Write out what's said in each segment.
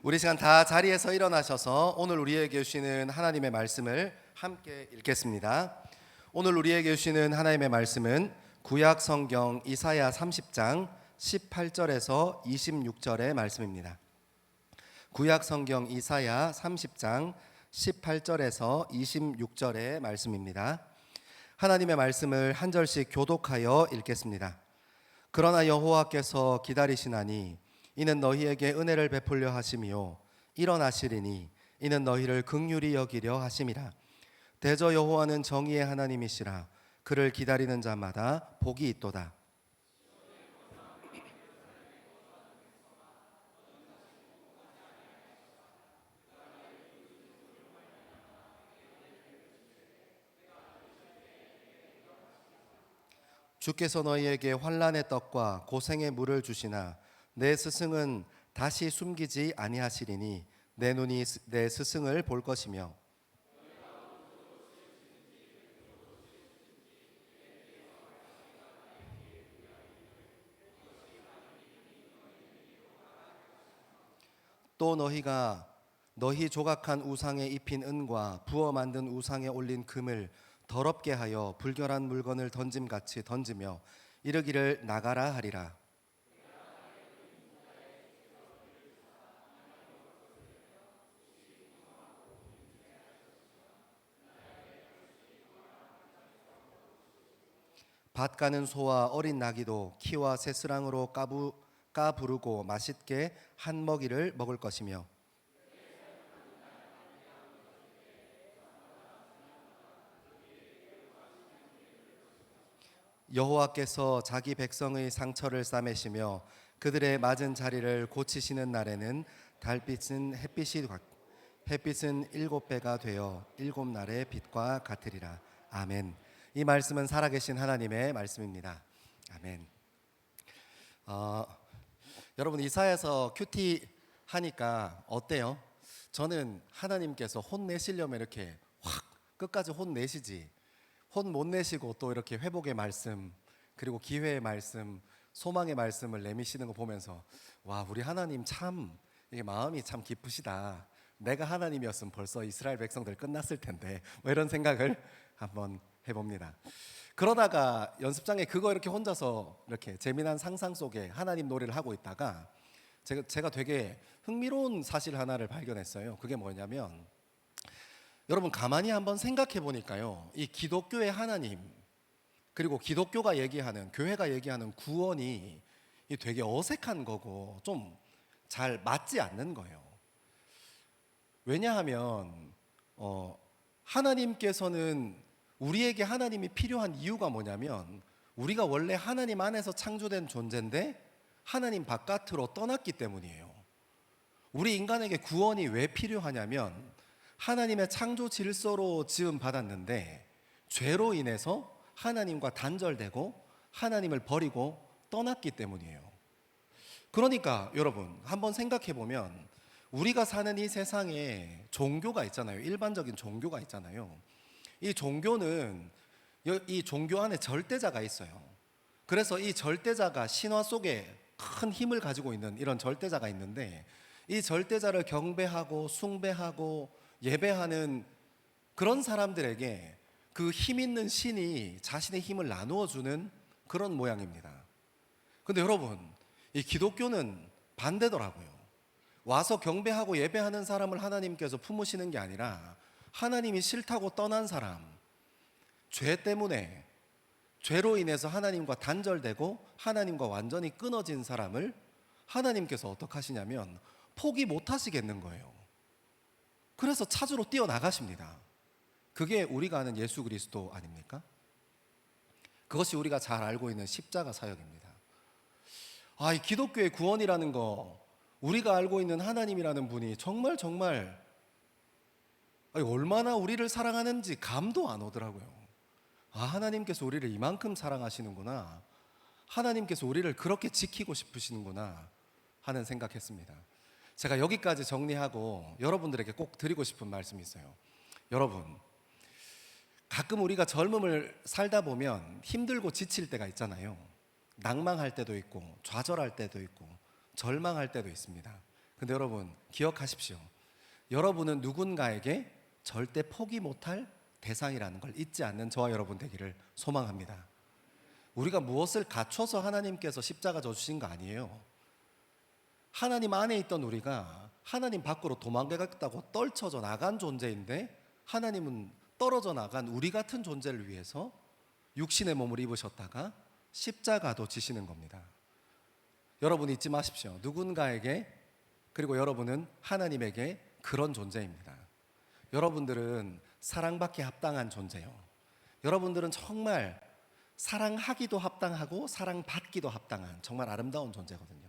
우리 시간 다 자리에서 일어나셔서 오늘 우리에게 주시는 하나님의 말씀을 함께 읽겠습니다. 오늘 우리에게 주시는 하나님의 말씀은 구약 성경 이사야 30장 18절에서 26절의 말씀입니다. 구약 성경 이사야 30장 18절에서 26절의 말씀입니다. 하나님의 말씀을 한 절씩 교독하여 읽겠습니다. 그러나 여호와께서 기다리시나니 이는 너희에게 은혜를 베풀려 하심이요 일어나시리니 이는 너희를 긍휼히 여기려 하심이라. 대저 여호와는 정의의 하나님이시라. 그를 기다리는 자마다 복이 있도다. 주께서 너희에게 환난의 떡과 고생의 물을 주시나 내 스승은 다시 숨기지 아니하시리니 내 눈이 내 스승을 볼 것이며 또 너희가 너희 조각한 우상에 입힌 은과 부어 만든 우상에 올린 금을 더럽게 하여 불결한 물건을 던짐같이 던지며 이르기를 나가라 하리라. 밭 가는 소와 어린 나귀도 키와 새스랑으로 까부르고 맛있게 한 먹이를 먹을 것이며 여호와께서 자기 백성의 상처를 싸매시며 그들의 맞은 자리를 고치시는 날에는 달빛은 햇빛은 7배가 되어 7날의 빛과 같으리라. 아멘. 이 말씀은 살아계신 하나님의 말씀입니다. 아멘. 여러분 이사야서 큐티 하니까 어때요? 저는 하나님께서 혼내시려면 이렇게 확 끝까지 혼내시지, 혼 못 내시고 또 이렇게 회복의 말씀 그리고 기회의 말씀, 소망의 말씀을 내미시는 거 보면서 와, 우리 하나님 참 이게 마음이 참 깊으시다. 내가 하나님이었으면 벌써 이스라엘 백성들 끝났을 텐데 뭐 이런 생각을 한번 해봅니다. 그러다가 연습장에 그거 이렇게 혼자서 이렇게 재미난 상상 속에 하나님 노래를 하고 있다가 제가 되게 흥미로운 사실 하나를 발견했어요. 그게 뭐냐면 여러분 가만히 한번 생각해 보니까요, 이 기독교의 하나님 그리고 기독교가 얘기하는, 교회가 얘기하는 구원이 되게 어색한 거고 좀 잘 맞지 않는 거예요. 왜냐하면 하나님께서는 우리에게 하나님이 필요한 이유가 뭐냐면 우리가 원래 하나님 안에서 창조된 존재인데 하나님 바깥으로 떠났기 때문이에요. 우리 인간에게 구원이 왜 필요하냐면 하나님의 창조 질서로 지음 받았는데 죄로 인해서 하나님과 단절되고 하나님을 버리고 떠났기 때문이에요. 그러니까 여러분 한번 생각해 보면 우리가 사는 이 세상에 종교가 있잖아요. 일반적인 종교가 있잖아요. 이 종교는 이 종교 안에 절대자가 있어요. 그래서 이 절대자가 신화 속에 큰 힘을 가지고 있는 이런 절대자가 있는데 이 절대자를 경배하고 숭배하고 예배하는 그런 사람들에게 그 힘 있는 신이 자신의 힘을 나누어 주는 그런 모양입니다. 근데 여러분 이 기독교는 반대더라고요. 와서 경배하고 예배하는 사람을 하나님께서 품으시는 게 아니라 하나님이 싫다고 떠난 사람, 죄 때문에 죄로 인해서 하나님과 단절되고 하나님과 완전히 끊어진 사람을 하나님께서 어떻게 하시냐면 포기 못 하시겠는 거예요. 그래서 찾으러 뛰어나가십니다. 그게 우리가 아는 예수 그리스도 아닙니까? 그것이 우리가 잘 알고 있는 십자가 사역입니다. 이 기독교의 구원이라는 거, 우리가 알고 있는 하나님이라는 분이 정말 얼마나 우리를 사랑하는지 감도 안 오더라고요. 하나님께서 우리를 이만큼 사랑하시는구나, 하나님께서 우리를 그렇게 지키고 싶으시는구나 하는 생각했습니다. 제가 여기까지 정리하고 여러분들에게 꼭 드리고 싶은 말씀이 있어요. 여러분 가끔 우리가 젊음을 살다 보면 힘들고 지칠 때가 있잖아요. 낭망할 때도 있고 좌절할 때도 있고 절망할 때도 있습니다. 근데 여러분 기억하십시오. 여러분은 누군가에게 절대 포기 못할 대상이라는 걸 잊지 않는 저와 여러분 되기를 소망합니다. 우리가 무엇을 갖춰서 하나님께서 십자가 져 주신 거 아니에요. 하나님 안에 있던 우리가 하나님 밖으로 도망가겠다고 떨쳐져 나간 존재인데, 하나님은 떨어져 나간 우리 같은 존재를 위해서 육신의 몸을 입으셨다가 십자가도 지시는 겁니다. 여러분 잊지 마십시오. 누군가에게, 그리고 여러분은 하나님에게 그런 존재입니다. 여러분들은 사랑받기 합당한 존재요. 여러분들은 정말 사랑하기도 합당하고 사랑받기도 합당한 정말 아름다운 존재거든요.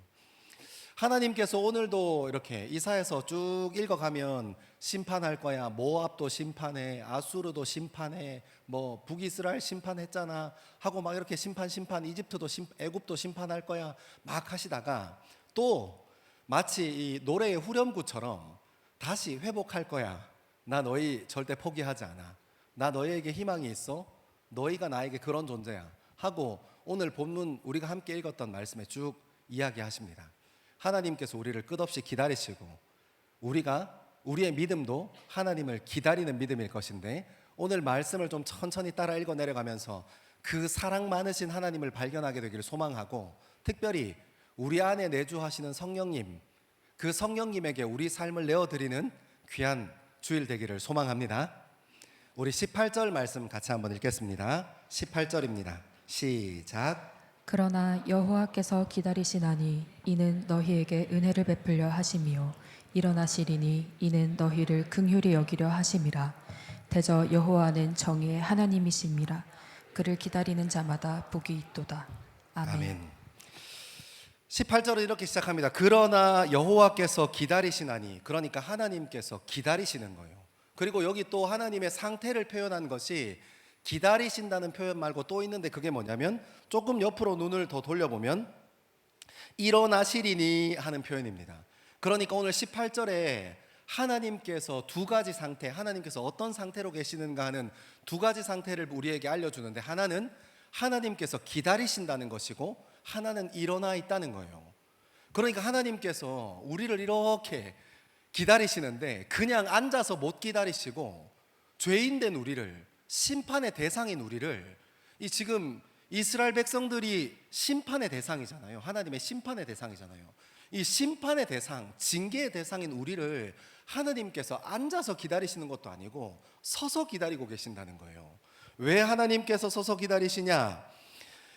하나님께서 오늘도 이렇게 이사야서 쭉 읽어가면 심판할 거야, 모압도 심판해, 아수르도 심판해, 뭐 북이스라엘 심판했잖아 하고 막 이렇게 심판, 이집트도 애굽도 심판할 거야 막 하시다가 또 마치 이 노래의 후렴구처럼 다시 회복할 거야, 나 너희 절대 포기하지 않아, 나 너희에게 희망이 있어, 너희가 나에게 그런 존재야 하고 오늘 본문 우리가 함께 읽었던 말씀에 쭉 이야기하십니다. 하나님께서 우리를 끝없이 기다리시고 우리의 믿음도 하나님을 기다리는 믿음일 것인데, 오늘 말씀을 좀 천천히 따라 읽어 내려가면서 그 사랑 많으신 하나님을 발견하게 되기를 소망하고, 특별히 우리 안에 내주하시는 성령님, 그 성령님에게 우리 삶을 내어드리는 귀한 주일 되기를 소망합니다. 우리 18절 말씀 같이 한번 읽겠습니다. 18절입니다. 시작. 그러나 여호와께서 기다리시나니 이는 너희에게 은혜를 베풀려 하심이요 일어나시리니 이는 너희를 긍휼히 여기려 하심이라. 대저 여호와는 정의의 하나님이심이라. 그를 기다리는 자마다 복이 있도다. 아멘. 아멘. 18절은 이렇게 시작합니다. 그러나 여호와께서 기다리시나니, 그러니까 하나님께서 기다리시는 거예요. 그리고 여기 또 하나님의 상태를 표현한 것이 기다리신다는 표현 말고 또 있는데, 그게 뭐냐면 조금 옆으로 눈을 더 돌려보면 일어나시리니 하는 표현입니다. 그러니까 오늘 18절에 하나님께서 두 가지 상태, 하나님께서 어떤 상태로 계시는가 하는 두 가지 상태를 우리에게 알려주는데, 하나는 하나님께서 기다리신다는 것이고 하나는 일어나 있다는 거예요. 그러니까 하나님께서 우리를 이렇게 기다리시는데 그냥 앉아서 못 기다리시고, 죄인된 우리를, 심판의 대상인 우리를, 이 지금 이스라엘 백성들이 심판의 대상이잖아요. 하나님의 심판의 대상이잖아요. 이 심판의 대상, 징계의 대상인 우리를 하나님께서 앉아서 기다리시는 것도 아니고 서서 기다리고 계신다는 거예요. 왜 하나님께서 서서 기다리시냐?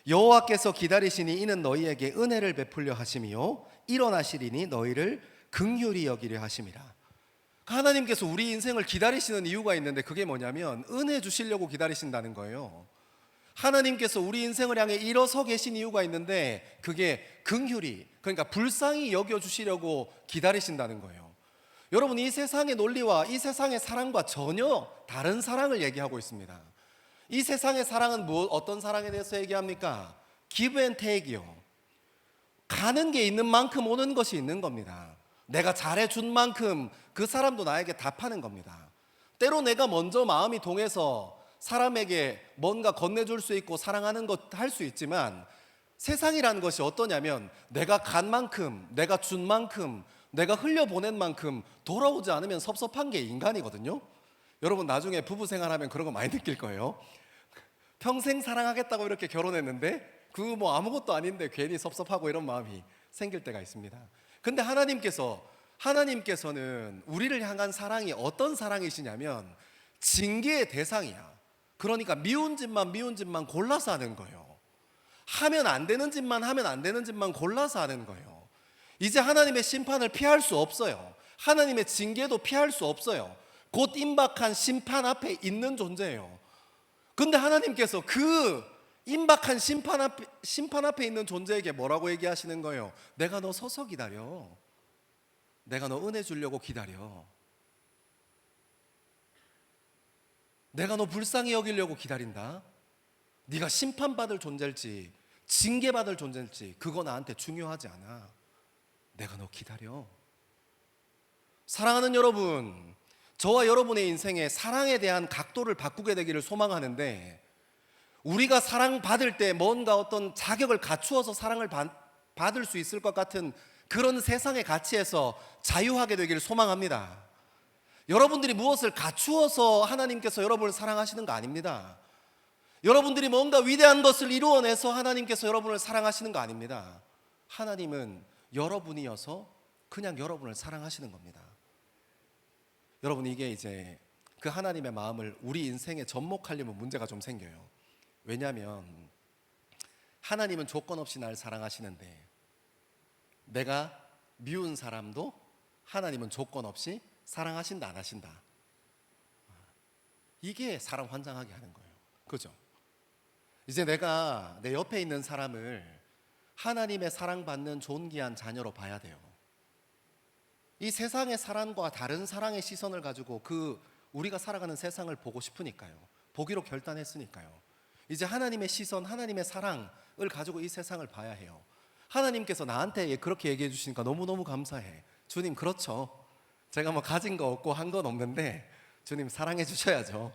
여호와께서 기다리시니 이는 너희에게 은혜를 베풀려 하심이요 일어나시리니 너희를 긍휼히 여기려 하심이라. 하나님께서 우리 인생을 기다리시는 이유가 있는데, 그게 뭐냐면 은혜 주시려고 기다리신다는 거예요. 하나님께서 우리 인생을 향해 일어서 계신 이유가 있는데, 그게 긍휼히, 그러니까 불쌍히 여겨주시려고 기다리신다는 거예요. 여러분, 이 세상의 논리와 이 세상의 사랑과 전혀 다른 사랑을 얘기하고 있습니다. 이 세상의 사랑은 어떤 사랑에 대해서 얘기합니까? give and take이요. 가는 게 있는 만큼 오는 것이 있는 겁니다. 내가 잘해준 만큼 그 사람도 나에게 답하는 겁니다. 때로 내가 먼저 마음이 동해서 사람에게 뭔가 건네줄 수 있고 사랑하는 것 할 수 있지만, 세상이라는 것이 어떠냐면 내가 간 만큼, 내가 준 만큼, 내가 흘려보낸 만큼 돌아오지 않으면 섭섭한 게 인간이거든요. 여러분 나중에 부부 생활하면 그런 거 많이 느낄 거예요. 평생 사랑하겠다고 이렇게 결혼했는데 그 뭐 아무것도 아닌데 괜히 섭섭하고 이런 마음이 생길 때가 있습니다. 근데 하나님께서는 우리를 향한 사랑이 어떤 사랑이시냐면 징계의 대상이야. 그러니까 미운 짓만 골라서 하는 거예요. 하면 안 되는 짓만 골라서 하는 거예요. 이제 하나님의 심판을 피할 수 없어요. 하나님의 징계도 피할 수 없어요. 곧 임박한 심판 앞에 있는 존재예요. 근데 하나님께서 그 임박한 심판 앞에 있는 존재에게 뭐라고 얘기하시는 거예요? 내가 너 서서 기다려. 내가 너 은혜 주려고 기다려. 내가 너 불쌍히 여기려고 기다린다. 네가 심판받을 존재일지 징계받을 존재일지 그거 나한테 중요하지 않아. 내가 너 기다려. 사랑하는 여러분, 저와 여러분의 인생에 사랑에 대한 각도를 바꾸게 되기를 소망하는데, 우리가 사랑받을 때 뭔가 어떤 자격을 갖추어서 사랑을 받을 수 있을 것 같은 그런 세상의 가치에서 자유하게 되기를 소망합니다. 여러분들이 무엇을 갖추어서 하나님께서 여러분을 사랑하시는 거 아닙니다. 여러분들이 뭔가 위대한 것을 이루어내서 하나님께서 여러분을 사랑하시는 거 아닙니다. 하나님은 여러분이어서 그냥 여러분을 사랑하시는 겁니다. 여러분, 이게 이제 그 하나님의 마음을 우리 인생에 접목하려면 문제가 좀 생겨요. 왜냐하면 하나님은 조건 없이 날 사랑하시는데 내가 미운 사람도 하나님은 조건 없이 사랑하신다 안 하신다. 이게 사람 환장하게 하는 거예요. 그죠? 이제 내가 내 옆에 있는 사람을 하나님의 사랑받는 존귀한 자녀로 봐야 돼요. 이 세상의 사랑과 다른 사랑의 시선을 가지고 우리가 살아가는 세상을 보고 싶으니까요. 보기로 결단했으니까요. 이제 하나님의 시선, 하나님의 사랑을 가지고 이 세상을 봐야 해요. 하나님께서 나한테 그렇게 얘기해 주시니까 너무너무 감사해. 주님, 그렇죠. 제가 뭐 가진 거 없고 한 건 없는데 주님 사랑해 주셔야죠.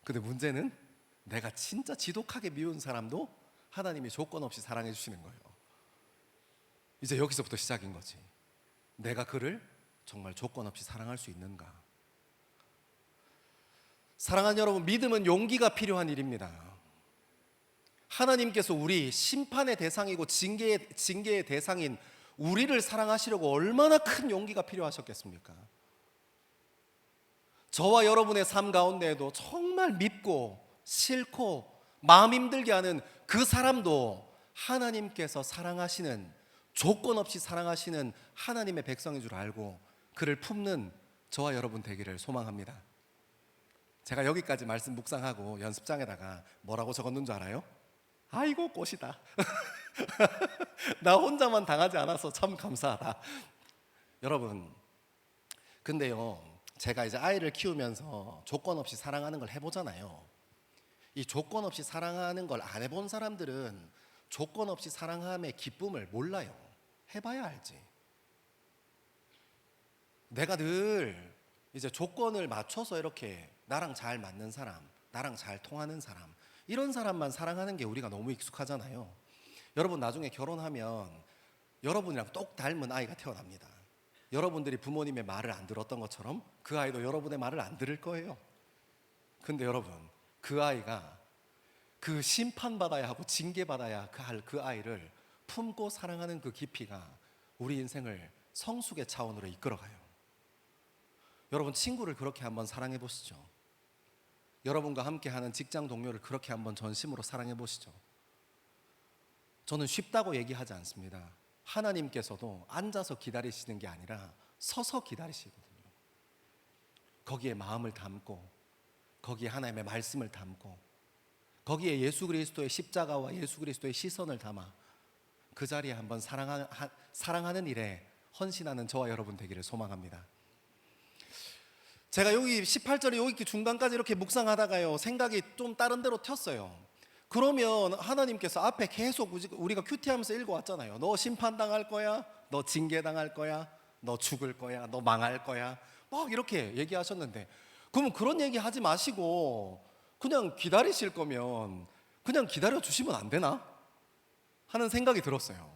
근데 문제는 내가 진짜 지독하게 미운 사람도 하나님이 조건 없이 사랑해 주시는 거예요. 이제 여기서부터 시작인 거지. 내가 그를 정말 조건 없이 사랑할 수 있는가? 사랑하는 여러분, 믿음은 용기가 필요한 일입니다. 하나님께서 우리 심판의 대상이고 징계의 대상인 우리를 사랑하시려고 얼마나 큰 용기가 필요하셨겠습니까? 저와 여러분의 삶 가운데에도 정말 밉고 싫고 마음 힘들게 하는 그 사람도 하나님께서 사랑하시는, 조건 없이 사랑하시는 하나님의 백성인 줄 알고 그를 품는 저와 여러분 되기를 소망합니다. 제가 여기까지 말씀 묵상하고 연습장에다가 뭐라고 적었는 줄 알아요? 아이고 꽃이다. 나 혼자만 당하지 않아서 참 감사하다. 여러분, 근데요, 제가 이제 아이를 키우면서 조건 없이 사랑하는 걸 해보잖아요. 이 조건 없이 사랑하는 걸 안 해본 사람들은 조건 없이 사랑함의 기쁨을 몰라요. 해봐야 알지. 내가 늘 이제 조건을 맞춰서 이렇게 나랑 잘 맞는 사람, 나랑 잘 통하는 사람, 이런 사람만 사랑하는 게 우리가 너무 익숙하잖아요. 여러분, 나중에 결혼하면 여러분이랑 똑 닮은 아이가 태어납니다. 여러분들이 부모님의 말을 안 들었던 것처럼 그 아이도 여러분의 말을 안 들을 거예요. 근데 여러분, 그 아이가 그 심판받아야 하고 징계받아야 할 그 아이를 품고 사랑하는 그 깊이가 우리 인생을 성숙의 차원으로 이끌어가요. 여러분, 친구를 그렇게 한번 사랑해 보시죠. 여러분과 함께하는 직장 동료를 그렇게 한번 전심으로 사랑해 보시죠. 저는 쉽다고 얘기하지 않습니다. 하나님께서도 앉아서 기다리시는 게 아니라 서서 기다리시거든요. 거기에 마음을 담고, 거기에 하나님의 말씀을 담고, 거기에 예수 그리스도의 십자가와 예수 그리스도의 시선을 담아 그 자리에 한번 사랑하는 일에 헌신하는 저와 여러분 되기를 소망합니다. 제가 여기 18절에 여기 중간까지 이렇게 묵상하다가요, 생각이 좀 다른 데로 튀었어요. 그러면 하나님께서 앞에 계속 우리가 큐티하면서 읽어왔잖아요. 너 심판당할 거야, 너 징계당할 거야, 너 죽을 거야, 너 망할 거야, 막 이렇게 얘기하셨는데, 그러면 그런 얘기 하지 마시고 그냥 기다리실 거면 그냥 기다려 주시면 안 되나? 하는 생각이 들었어요.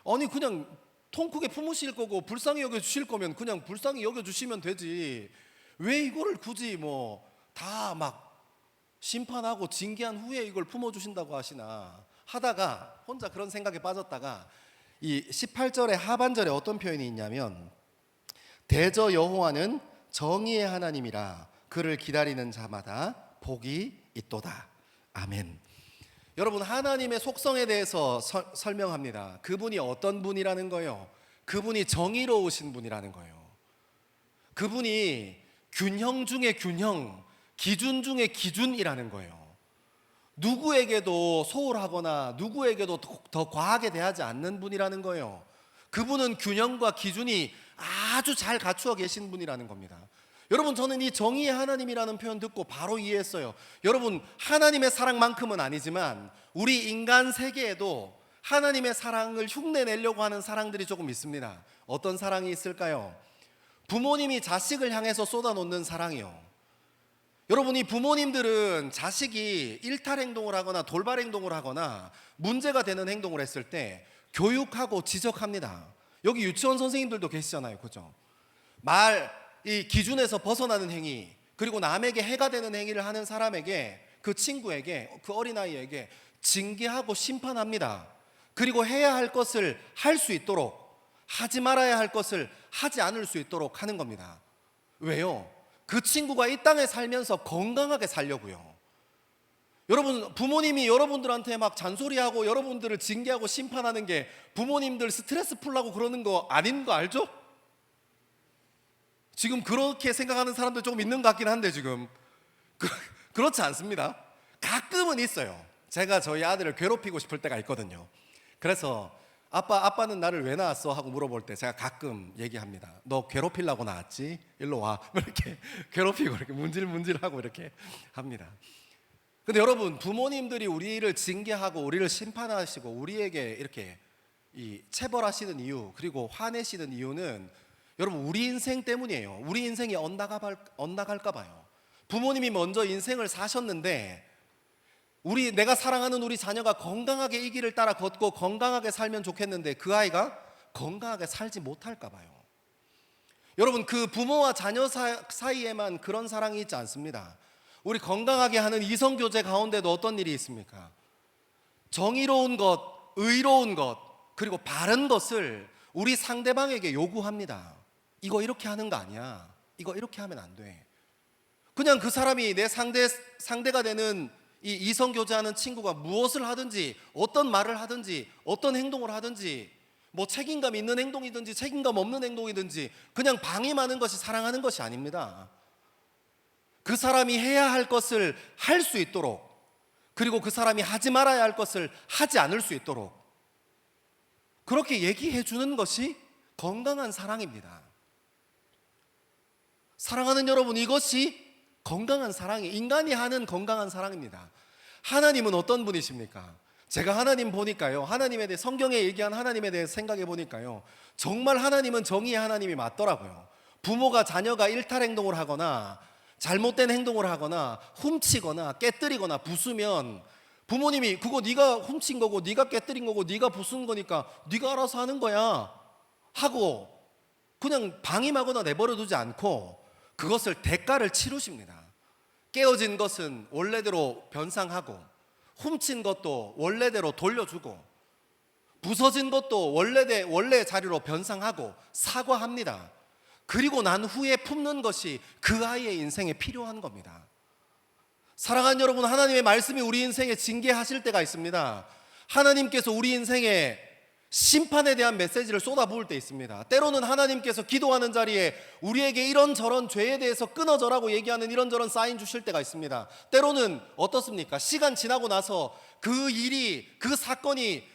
아니, 그냥 통 크게 품으실 거고 불쌍히 여겨주실 거면 그냥 불쌍히 여겨주시면 되지, 왜 이거를 굳이 뭐 다 막 심판하고 징계한 후에 이걸 품어주신다고 하시나 하다가 혼자 그런 생각에 빠졌다가 이 18절의 하반절에 어떤 표현이 있냐면, 대저 여호와는 정의의 하나님이라 그를 기다리는 자마다 복이 있도다. 아멘. 여러분, 하나님의 속성에 대해서 설명합니다. 그분이 어떤 분이라는 거예요? 그분이 정의로우신 분이라는 거예요. 그분이 균형 중에 균형, 기준 중에 기준이라는 거예요. 누구에게도 소홀하거나 누구에게도 더 과하게 대하지 않는 분이라는 거예요. 그분은 균형과 기준이 아주 잘 갖추어 계신 분이라는 겁니다. 여러분, 저는 이 정의의 하나님이라는 표현 듣고 바로 이해했어요. 여러분, 하나님의 사랑만큼은 아니지만 우리 인간 세계에도 하나님의 사랑을 흉내내려고 하는 사랑들이 조금 있습니다. 어떤 사랑이 있을까요? 부모님이 자식을 향해서 쏟아놓는 사랑이요. 여러분, 이 부모님들은 자식이 일탈 행동을 하거나 돌발 행동을 하거나 문제가 되는 행동을 했을 때 교육하고 지적합니다. 여기 유치원 선생님들도 계시잖아요, 그죠? 이 기준에서 벗어나는 행위, 그리고 남에게 해가 되는 행위를 하는 사람에게, 그 친구에게, 그 어린아이에게 징계하고 심판합니다. 그리고 해야 할 것을 할 수 있도록, 하지 말아야 할 것을 하지 않을 수 있도록 하는 겁니다. 왜요? 그 친구가 이 땅에 살면서 건강하게 살려고요. 여러분, 부모님이 여러분들한테 막 잔소리하고 여러분들을 징계하고 심판하는 게 부모님들 스트레스 풀라고 그러는 거 아닌 거 알죠? 지금 그렇게 생각하는 사람들 조금 있는 것 같긴 한데, 지금 그렇지 않습니다. 가끔은 있어요. 제가 저희 아들을 괴롭히고 싶을 때가 있거든요. 그래서 아빠는 나를 왜 낳았어? 하고 물어볼 때 제가 가끔 얘기합니다. 너 괴롭히려고 낳았지? 일로 와. 이렇게 괴롭히고 이렇게 문질문질하고 이렇게 합니다. 근데 여러분, 부모님들이 우리를 징계하고 우리를 심판하시고 우리에게 이렇게 체벌하시는 이유, 그리고 화내시는 이유는 여러분, 우리 인생 때문이에요. 우리 인생이 엇나갈까 봐요. 부모님이 먼저 인생을 사셨는데 내가 사랑하는 우리 자녀가 건강하게 이 길을 따라 걷고 건강하게 살면 좋겠는데 그 아이가 건강하게 살지 못할까 봐요. 여러분, 그 부모와 자녀 사이에만 그런 사랑이 있지 않습니다. 우리 건강하게 하는 이성교제 가운데도 어떤 일이 있습니까? 정의로운 것, 의로운 것, 그리고 바른 것을 우리 상대방에게 요구합니다. 이거 이렇게 하는 거 아니야. 이거 이렇게 하면 안 돼. 그냥 그 사람이 내 상대가 되는 이 이성교제하는 친구가 무엇을 하든지, 어떤 말을 하든지, 어떤 행동을 하든지, 뭐 책임감 있는 행동이든지 책임감 없는 행동이든지 그냥 방임하는 것이 사랑하는 것이 아닙니다. 그 사람이 해야 할 것을 할 수 있도록, 그리고 그 사람이 하지 말아야 할 것을 하지 않을 수 있도록 그렇게 얘기해 주는 것이 건강한 사랑입니다. 사랑하는 여러분, 이것이 건강한 사랑이, 인간이 하는 건강한 사랑입니다. 하나님은 어떤 분이십니까? 제가 하나님 보니까요, 하나님에 대해, 성경에 얘기한 하나님에 대해 생각해 보니까요, 정말 하나님은 정의의 하나님이 맞더라고요. 부모가 자녀가 일탈 행동을 하거나 잘못된 행동을 하거나 훔치거나 깨뜨리거나 부수면 부모님이 그거 네가 훔친 거고 네가 깨뜨린 거고 네가 부순 거니까 네가 알아서 하는 거야 하고 그냥 방임하거나 내버려 두지 않고 그것을 대가를 치르십니다. 깨어진 것은 원래대로 변상하고, 훔친 것도 원래대로 돌려주고, 부서진 것도 원래 자리로 변상하고 사과합니다. 그리고 난 후에 품는 것이 그 아이의 인생에 필요한 겁니다. 사랑하는 여러분, 하나님의 말씀이 우리 인생에 징계하실 때가 있습니다. 하나님께서 우리 인생에 심판에 대한 메시지를 쏟아부을 때 있습니다. 때로는 하나님께서 기도하는 자리에 우리에게 이런저런 죄에 대해서 끊어져라고 얘기하는 이런저런 사인 주실 때가 있습니다. 때로는 어떻습니까? 시간 지나고 나서 그 일이, 그 사건이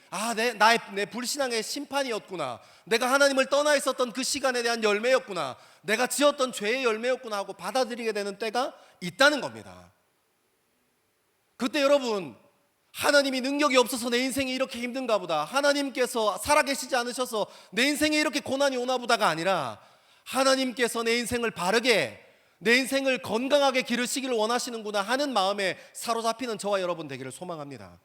내 불신앙의 심판이었구나, 내가 하나님을 떠나 있었던 그 시간에 대한 열매였구나, 내가 지었던 죄의 열매였구나 하고 받아들이게 되는 때가 있다는 겁니다. 그때 여러분, 하나님이 능력이 없어서 내 인생이 이렇게 힘든가 보다, 하나님께서 살아계시지 않으셔서 내 인생에 이렇게 고난이 오나 보다가 아니라 하나님께서 내 인생을 바르게, 내 인생을 건강하게 기르시기를 원하시는구나 하는 마음에 사로잡히는 저와 여러분 되기를 소망합니다.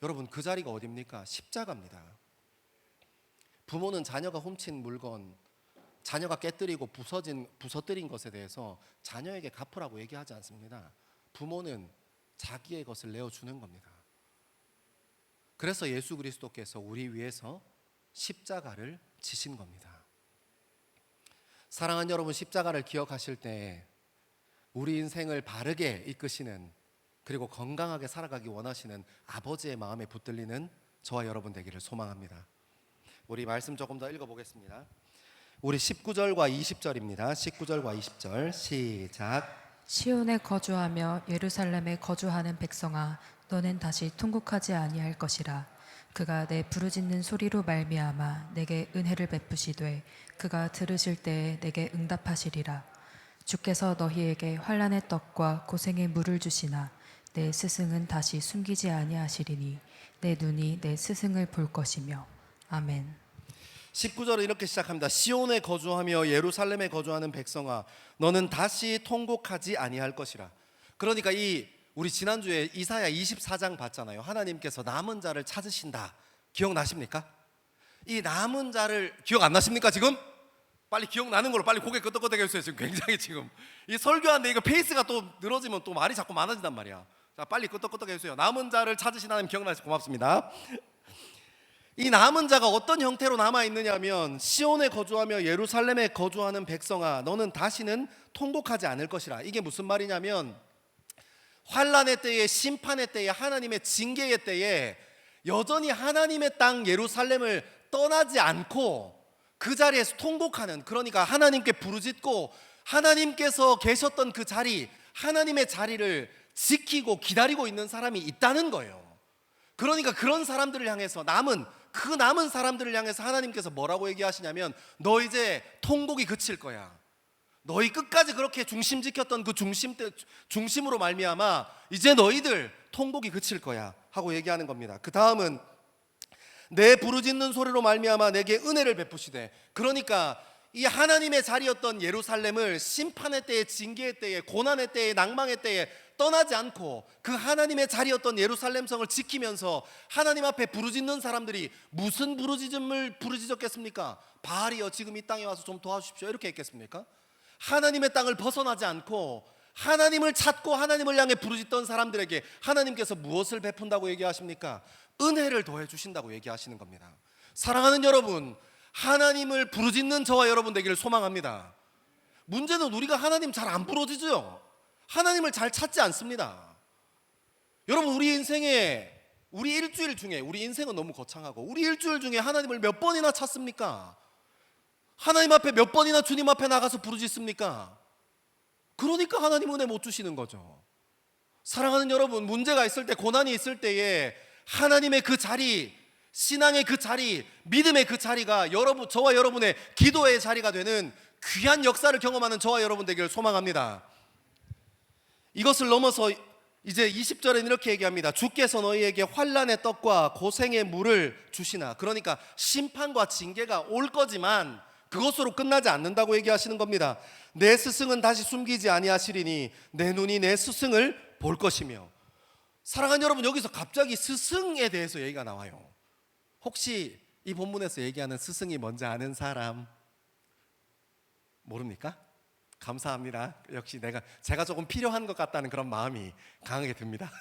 여러분, 그 자리가 어디입니까? 십자가입니다. 부모는 자녀가 훔친 물건, 자녀가 깨뜨리고 부서뜨린 것에 대해서 자녀에게 갚으라고 얘기하지 않습니다. 부모는 자기의 것을 내어주는 겁니다. 그래서 예수 그리스도께서 우리 위해서 십자가를 지신 겁니다. 사랑하는 여러분, 십자가를 기억하실 때 우리 인생을 바르게 이끄시는, 그리고 건강하게 살아가기 원하시는 아버지의 마음에 붙들리는 저와 여러분 되기를 소망합니다. 우리 말씀 조금 더 읽어보겠습니다. 우리 19절과 20절입니다. 19절과 20절 시작. 시온에 거주하며 예루살렘에 거주하는 백성아, 너는 다시 통곡하지 아니할 것이라. 그가 내 부르짖는 소리로 말미암아 내게 은혜를 베푸시되 그가 들으실 때에 내게 응답하시리라. 주께서 너희에게 환난의 떡과 고생의 물을 주시나 내 스승은 다시 숨기지 아니하시리니 내 눈이 내 스승을 볼 것이며. 아멘. 19절은 이렇게 시작합니다. 시온에 거주하며 예루살렘에 거주하는 백성아, 너는 다시 통곡하지 아니할 것이라. 그러니까 우리 지난주에 이사야 24장 봤잖아요. 하나님께서 남은 자를 찾으신다. 기억나십니까? 이 남은 자를 기억 안 나십니까 지금? 빨리 기억나는 걸로 빨리 고개 끄덕끄덕 해주세요. 지금 굉장히 지금 이 설교하는데 이거 페이스가 또 늘어지면 또 말이 자꾸 많아진단 말이야. 자, 빨리 끄덕끄덕 해주세요. 남은 자를 찾으신 하나님 기억나서 고맙습니다. 이 남은 자가 어떤 형태로 남아있느냐면 시온에 거주하며 예루살렘에 거주하는 백성아 너는 다시는 통곡하지 않을 것이라. 이게 무슨 말이냐면 환난의 때에 심판의 때에 하나님의 징계의 때에 여전히 하나님의 땅 예루살렘을 떠나지 않고 그 자리에서 통곡하는, 그러니까 하나님께 부르짖고 하나님께서 계셨던 그 자리, 하나님의 자리를 지키고 기다리고 있는 사람이 있다는 거예요. 그러니까 그런 사람들을 향해서 그 남은 사람들을 향해서 하나님께서 뭐라고 얘기하시냐면 너 이제 통곡이 그칠 거야. 너희 끝까지 그렇게 중심 지켰던 그 중심으로 말미암아 이제 너희들 통곡이 그칠 거야 하고 얘기하는 겁니다. 그 다음은 내 부르짖는 소리로 말미암아 내게 은혜를 베푸시되, 그러니까 이 하나님의 자리였던 예루살렘을 심판의 때에, 징계의 때에, 고난의 때에, 낭망의 때에 떠나지 않고 그 하나님의 자리였던 예루살렘 성을 지키면서 하나님 앞에 부르짖는 사람들이 무슨 부르짖음을 부르짖었겠습니까? 바알이여 지금 이 땅에 와서 좀 도와주십시오 이렇게 했겠습니까? 하나님의 땅을 벗어나지 않고 하나님을 찾고 하나님을 향해 부르짖던 사람들에게 하나님께서 무엇을 베푼다고 얘기하십니까? 은혜를 더해 주신다고 얘기하시는 겁니다. 사랑하는 여러분, 하나님을 부르짖는 저와 여러분 되기를 소망합니다. 문제는 우리가 하나님 잘 안 부르짖어요. 하나님을 잘 찾지 않습니다. 여러분, 우리 인생에 우리 일주일 중에, 우리 인생은 너무 거창하고 우리 일주일 중에 하나님을 몇 번이나 찾습니까? 하나님 앞에 몇 번이나 주님 앞에 나가서 부르짖습니까? 그러니까 하나님 은혜 못 주시는 거죠. 사랑하는 여러분, 문제가 있을 때, 고난이 있을 때에 하나님의 그 자리, 신앙의 그 자리, 믿음의 그 자리가 저와 여러분의 기도의 자리가 되는 귀한 역사를 경험하는 저와 여러분 되기를 소망합니다. 이것을 넘어서 이제 20절에는 이렇게 얘기합니다. 주께서 너희에게 환난의 떡과 고생의 물을 주시나. 그러니까 심판과 징계가 올 거지만 그것으로 끝나지 않는다고 얘기하시는 겁니다. 내 스승은 다시 숨기지 아니하시리니 내 눈이 내 스승을 볼 것이며. 사랑하는 여러분, 여기서 갑자기 스승에 대해서 얘기가 나와요. 혹시 이 본문에서 얘기하는 스승이 뭔지 아는 사람 모릅니까? 감사합니다. 역시 제가 조금 필요한 것 같다는 그런 마음이 강하게 듭니다.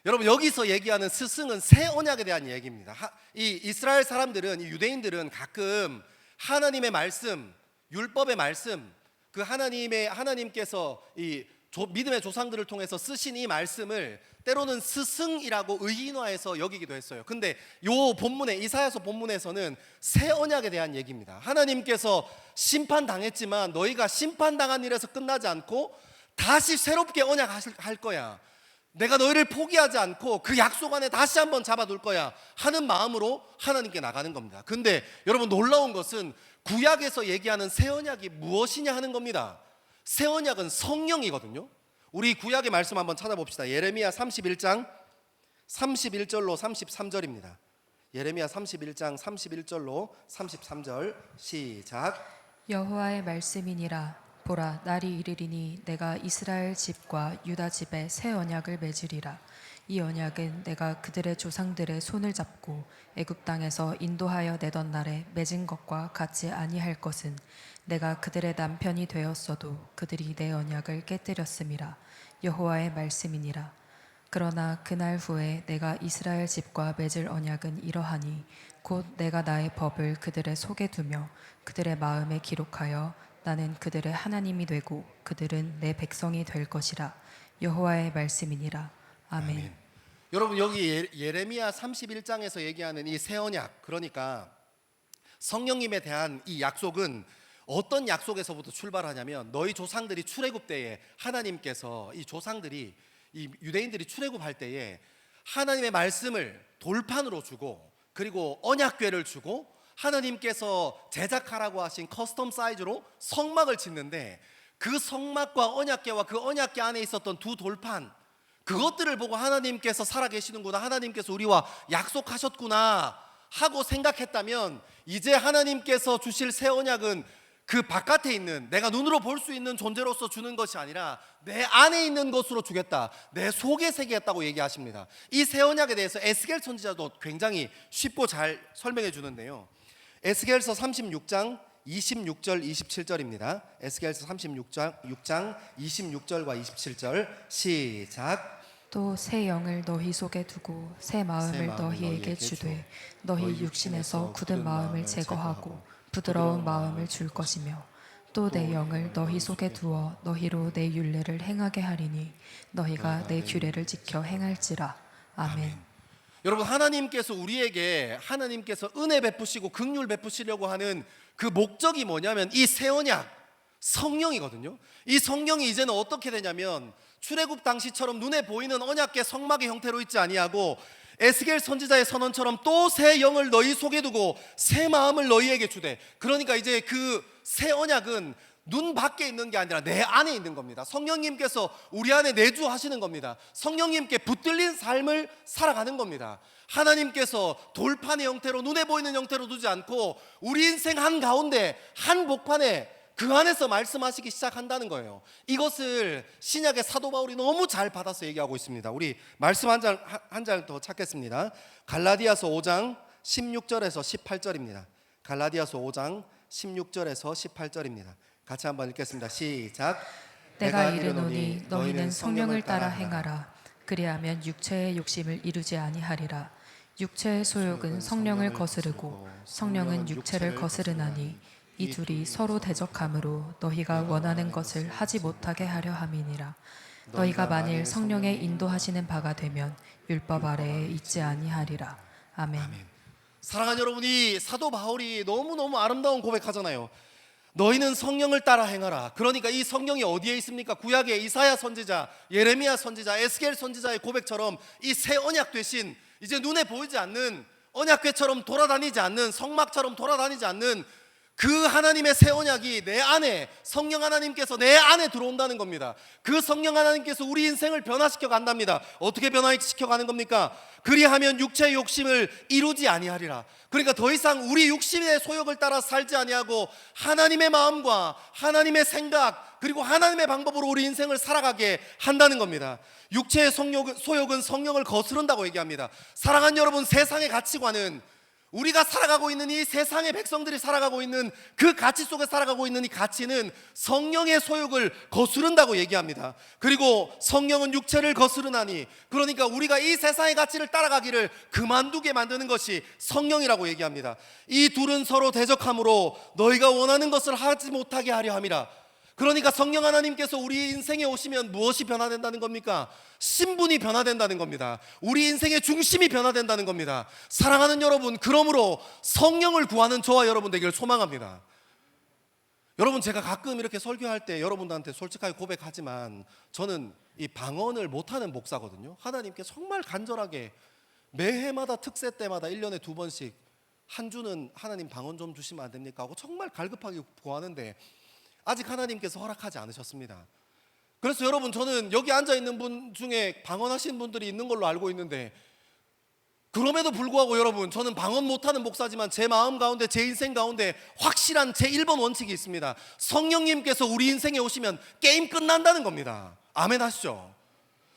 여러분, 여기서 얘기하는 스승은 새 언약에 대한 얘기입니다. 이 이스라엘 사람들은, 이 유대인들은 가끔 하나님의 말씀, 율법의 말씀, 그 하나님께서 이 믿음의 조상들을 통해서 쓰신 이 말씀을 때로는 스승이라고 의인화해서 여기기도 했어요. 근데 요 본문에, 이사야서 본문에서는 새 언약에 대한 얘기입니다. 하나님께서 심판당했지만 너희가 심판당한 일에서 끝나지 않고 다시 새롭게 언약할 거야. 내가 너희를 포기하지 않고 그 약속 안에 다시 한번 잡아둘 거야 하는 마음으로 하나님께 나가는 겁니다. 근데 여러분, 놀라운 것은 구약에서 얘기하는 새 언약이 무엇이냐 하는 겁니다. 새 언약은 성령이거든요. 우리 구약의 말씀 한번 찾아봅시다. 예레미야 31장 31절로 33절입니다. 예레미야 31장 31절로 33절 시작. 여호와의 말씀이니라. 보라, 날이 이르리니 내가 이스라엘 집과 유다 집에 새 언약을 맺으리라. 이 언약은 내가 그들의 조상들의 손을 잡고 애굽 땅에서 인도하여 내던 날에 맺은 것과 같지 아니할 것은 내가 그들의 남편이 되었어도 그들이 내 언약을 깨뜨렸음이라. 여호와의 말씀이니라. 그러나 그날 후에 내가 이스라엘 집과 맺을 언약은 이러하니 곧 내가 나의 법을 그들의 속에 두며 그들의 마음에 기록하여 나는 그들의 하나님이 되고 그들은 내 백성이 될 것이라. 여호와의 말씀이니라. 아멘. 여러분, 여기 예레미야 31장에서 얘기하는 이 새 언약, 그러니까 성령님에 대한 이 약속은 어떤 약속에서부터 출발하냐면 너희 조상들이 출애굽 때에 하나님께서 이 조상들이, 이 유대인들이 출애굽할 때에 하나님의 말씀을 돌판으로 주고 그리고 언약궤를 주고 하나님께서 제작하라고 하신 커스텀 사이즈로 성막을 짓는데 그 성막과 언약궤와 그 언약궤 안에 있었던 두 돌판, 그것들을 보고 하나님께서 살아계시는구나, 하나님께서 우리와 약속하셨구나 하고 생각했다면 이제 하나님께서 주실 새 언약은 그 바깥에 있는 내가 눈으로 볼 수 있는 존재로서 주는 것이 아니라 내 안에 있는 것으로 주겠다, 내 속에 새기겠다고 얘기하십니다. 이 새 언약에 대해서 에스겔 선지자도 굉장히 쉽고 잘 설명해 주는데요. 에스겔서 36장 26절 27절입니다. 에스겔서 36장 26절과 27절 시작. 또 새 영을 너희 속에 두고 새 마음을 마음을 너희에게 주되 너희 육신에서 굳은 마음을 제거하고 부드러운 마음을 줄 것이며 또 내 영을 너희 속에 두어 너희로 내 율례를 행하게 하리니 너희가 내 규례를 지켜 행할지라. 아멘. 여러분, 하나님께서 우리에게 하나님께서 은혜 베푸시고 긍휼 베푸시려고 하는 그 목적이 뭐냐면 이 새 언약 성령이거든요. 이 성령이 이제는 어떻게 되냐면 출애굽 당시처럼 눈에 보이는 언약궤 성막의 형태로 있지 아니하고 에스겔 선지자의 선언처럼 또 새 영을 너희 속에 두고 새 마음을 너희에게 주되, 그러니까 이제 그 새 언약은 눈 밖에 있는 게 아니라 내 안에 있는 겁니다. 성령님께서 우리 안에 내주하시는 겁니다. 성령님께 붙들린 삶을 살아가는 겁니다. 하나님께서 돌판의 형태로 눈에 보이는 형태로 두지 않고 우리 인생 한가운데 한 복판에 그 안에서 말씀하시기 시작한다는 거예요. 이것을 신약의 사도 바울이 너무 잘 받아서 얘기하고 있습니다. 우리 말씀 한 장 더 찾겠습니다. 갈라디아서 5장 16절에서 18절입니다. 갈라디아서 5장 16절에서 18절입니다. 같이 한번 읽겠습니다. 시작. 내가 이르노니 너희는 성령을 따라 행하라. 그리하면 육체의 욕심을 이루지 아니하리라. 육체의 소욕은 성령을 거스르고 성령은 육체를 거스르나니 이 둘이 서로 대적함으로 너희가 원하는 것을 하지 못하게 하려 함이니라. 너희가 만일 성령의 인도하시는 바가 되면 율법 아래에 있지 아니하리라. 아멘. 사랑하는 여러분, 이 사도 바울이 너무너무 아름다운 고백하잖아요. 너희는 성령을 따라 행하라. 그러니까 이 성령이 어디에 있습니까? 구약의 이사야 선지자, 예레미야 선지자, 에스겔 선지자의 고백처럼 이 새 언약 대신 이제 눈에 보이지 않는 언약궤처럼 돌아다니지 않는, 성막처럼 돌아다니지 않는 그 하나님의 새 언약이 내 안에, 성령 하나님께서 내 안에 들어온다는 겁니다. 그 성령 하나님께서 우리 인생을 변화시켜 간답니다. 어떻게 변화시켜 가는 겁니까? 그리하면 육체의 욕심을 이루지 아니하리라. 그러니까 더 이상 우리 육신의 소욕을 따라 살지 아니하고 하나님의 마음과 하나님의 생각 그리고 하나님의 방법으로 우리 인생을 살아가게 한다는 겁니다. 육체의 소욕은 성령을 거스른다고 얘기합니다. 사랑하는 여러분, 세상의 가치관은 우리가 살아가고 있는 이 세상의 백성들이 살아가고 있는 그 가치 속에 살아가고 있는 이 가치는 성령의 소욕을 거스른다고 얘기합니다. 그리고 성령은 육체를 거스르나니, 그러니까 우리가 이 세상의 가치를 따라가기를 그만두게 만드는 것이 성령이라고 얘기합니다. 이 둘은 서로 대적함으로 너희가 원하는 것을 하지 못하게 하려 함이라. 그러니까 성령 하나님께서 우리 인생에 오시면 무엇이 변화된다는 겁니까? 신분이 변화된다는 겁니다. 우리 인생의 중심이 변화된다는 겁니다. 사랑하는 여러분, 그러므로 성령을 구하는 저와 여러분 되기를 소망합니다. 여러분, 제가 가끔 이렇게 설교할 때 여러분들한테 솔직하게 고백하지만 저는 이 방언을 못하는 목사거든요. 하나님께 정말 간절하게 매해마다 특세 때마다 1년에 2번씩 한 주는 하나님 방언 좀 주시면 안 됩니까? 하고 정말 갈급하게 구하는데 아직 하나님께서 허락하지 않으셨습니다. 그래서 여러분, 저는 여기 앉아있는 분 중에 방언하신 분들이 있는 걸로 알고 있는데, 그럼에도 불구하고 여러분, 저는 방언 못하는 목사지만 제 마음 가운데, 제 인생 가운데 확실한 제 1번 원칙이 있습니다. 성령님께서 우리 인생에 오시면 게임 끝난다는 겁니다. 아멘 하시죠?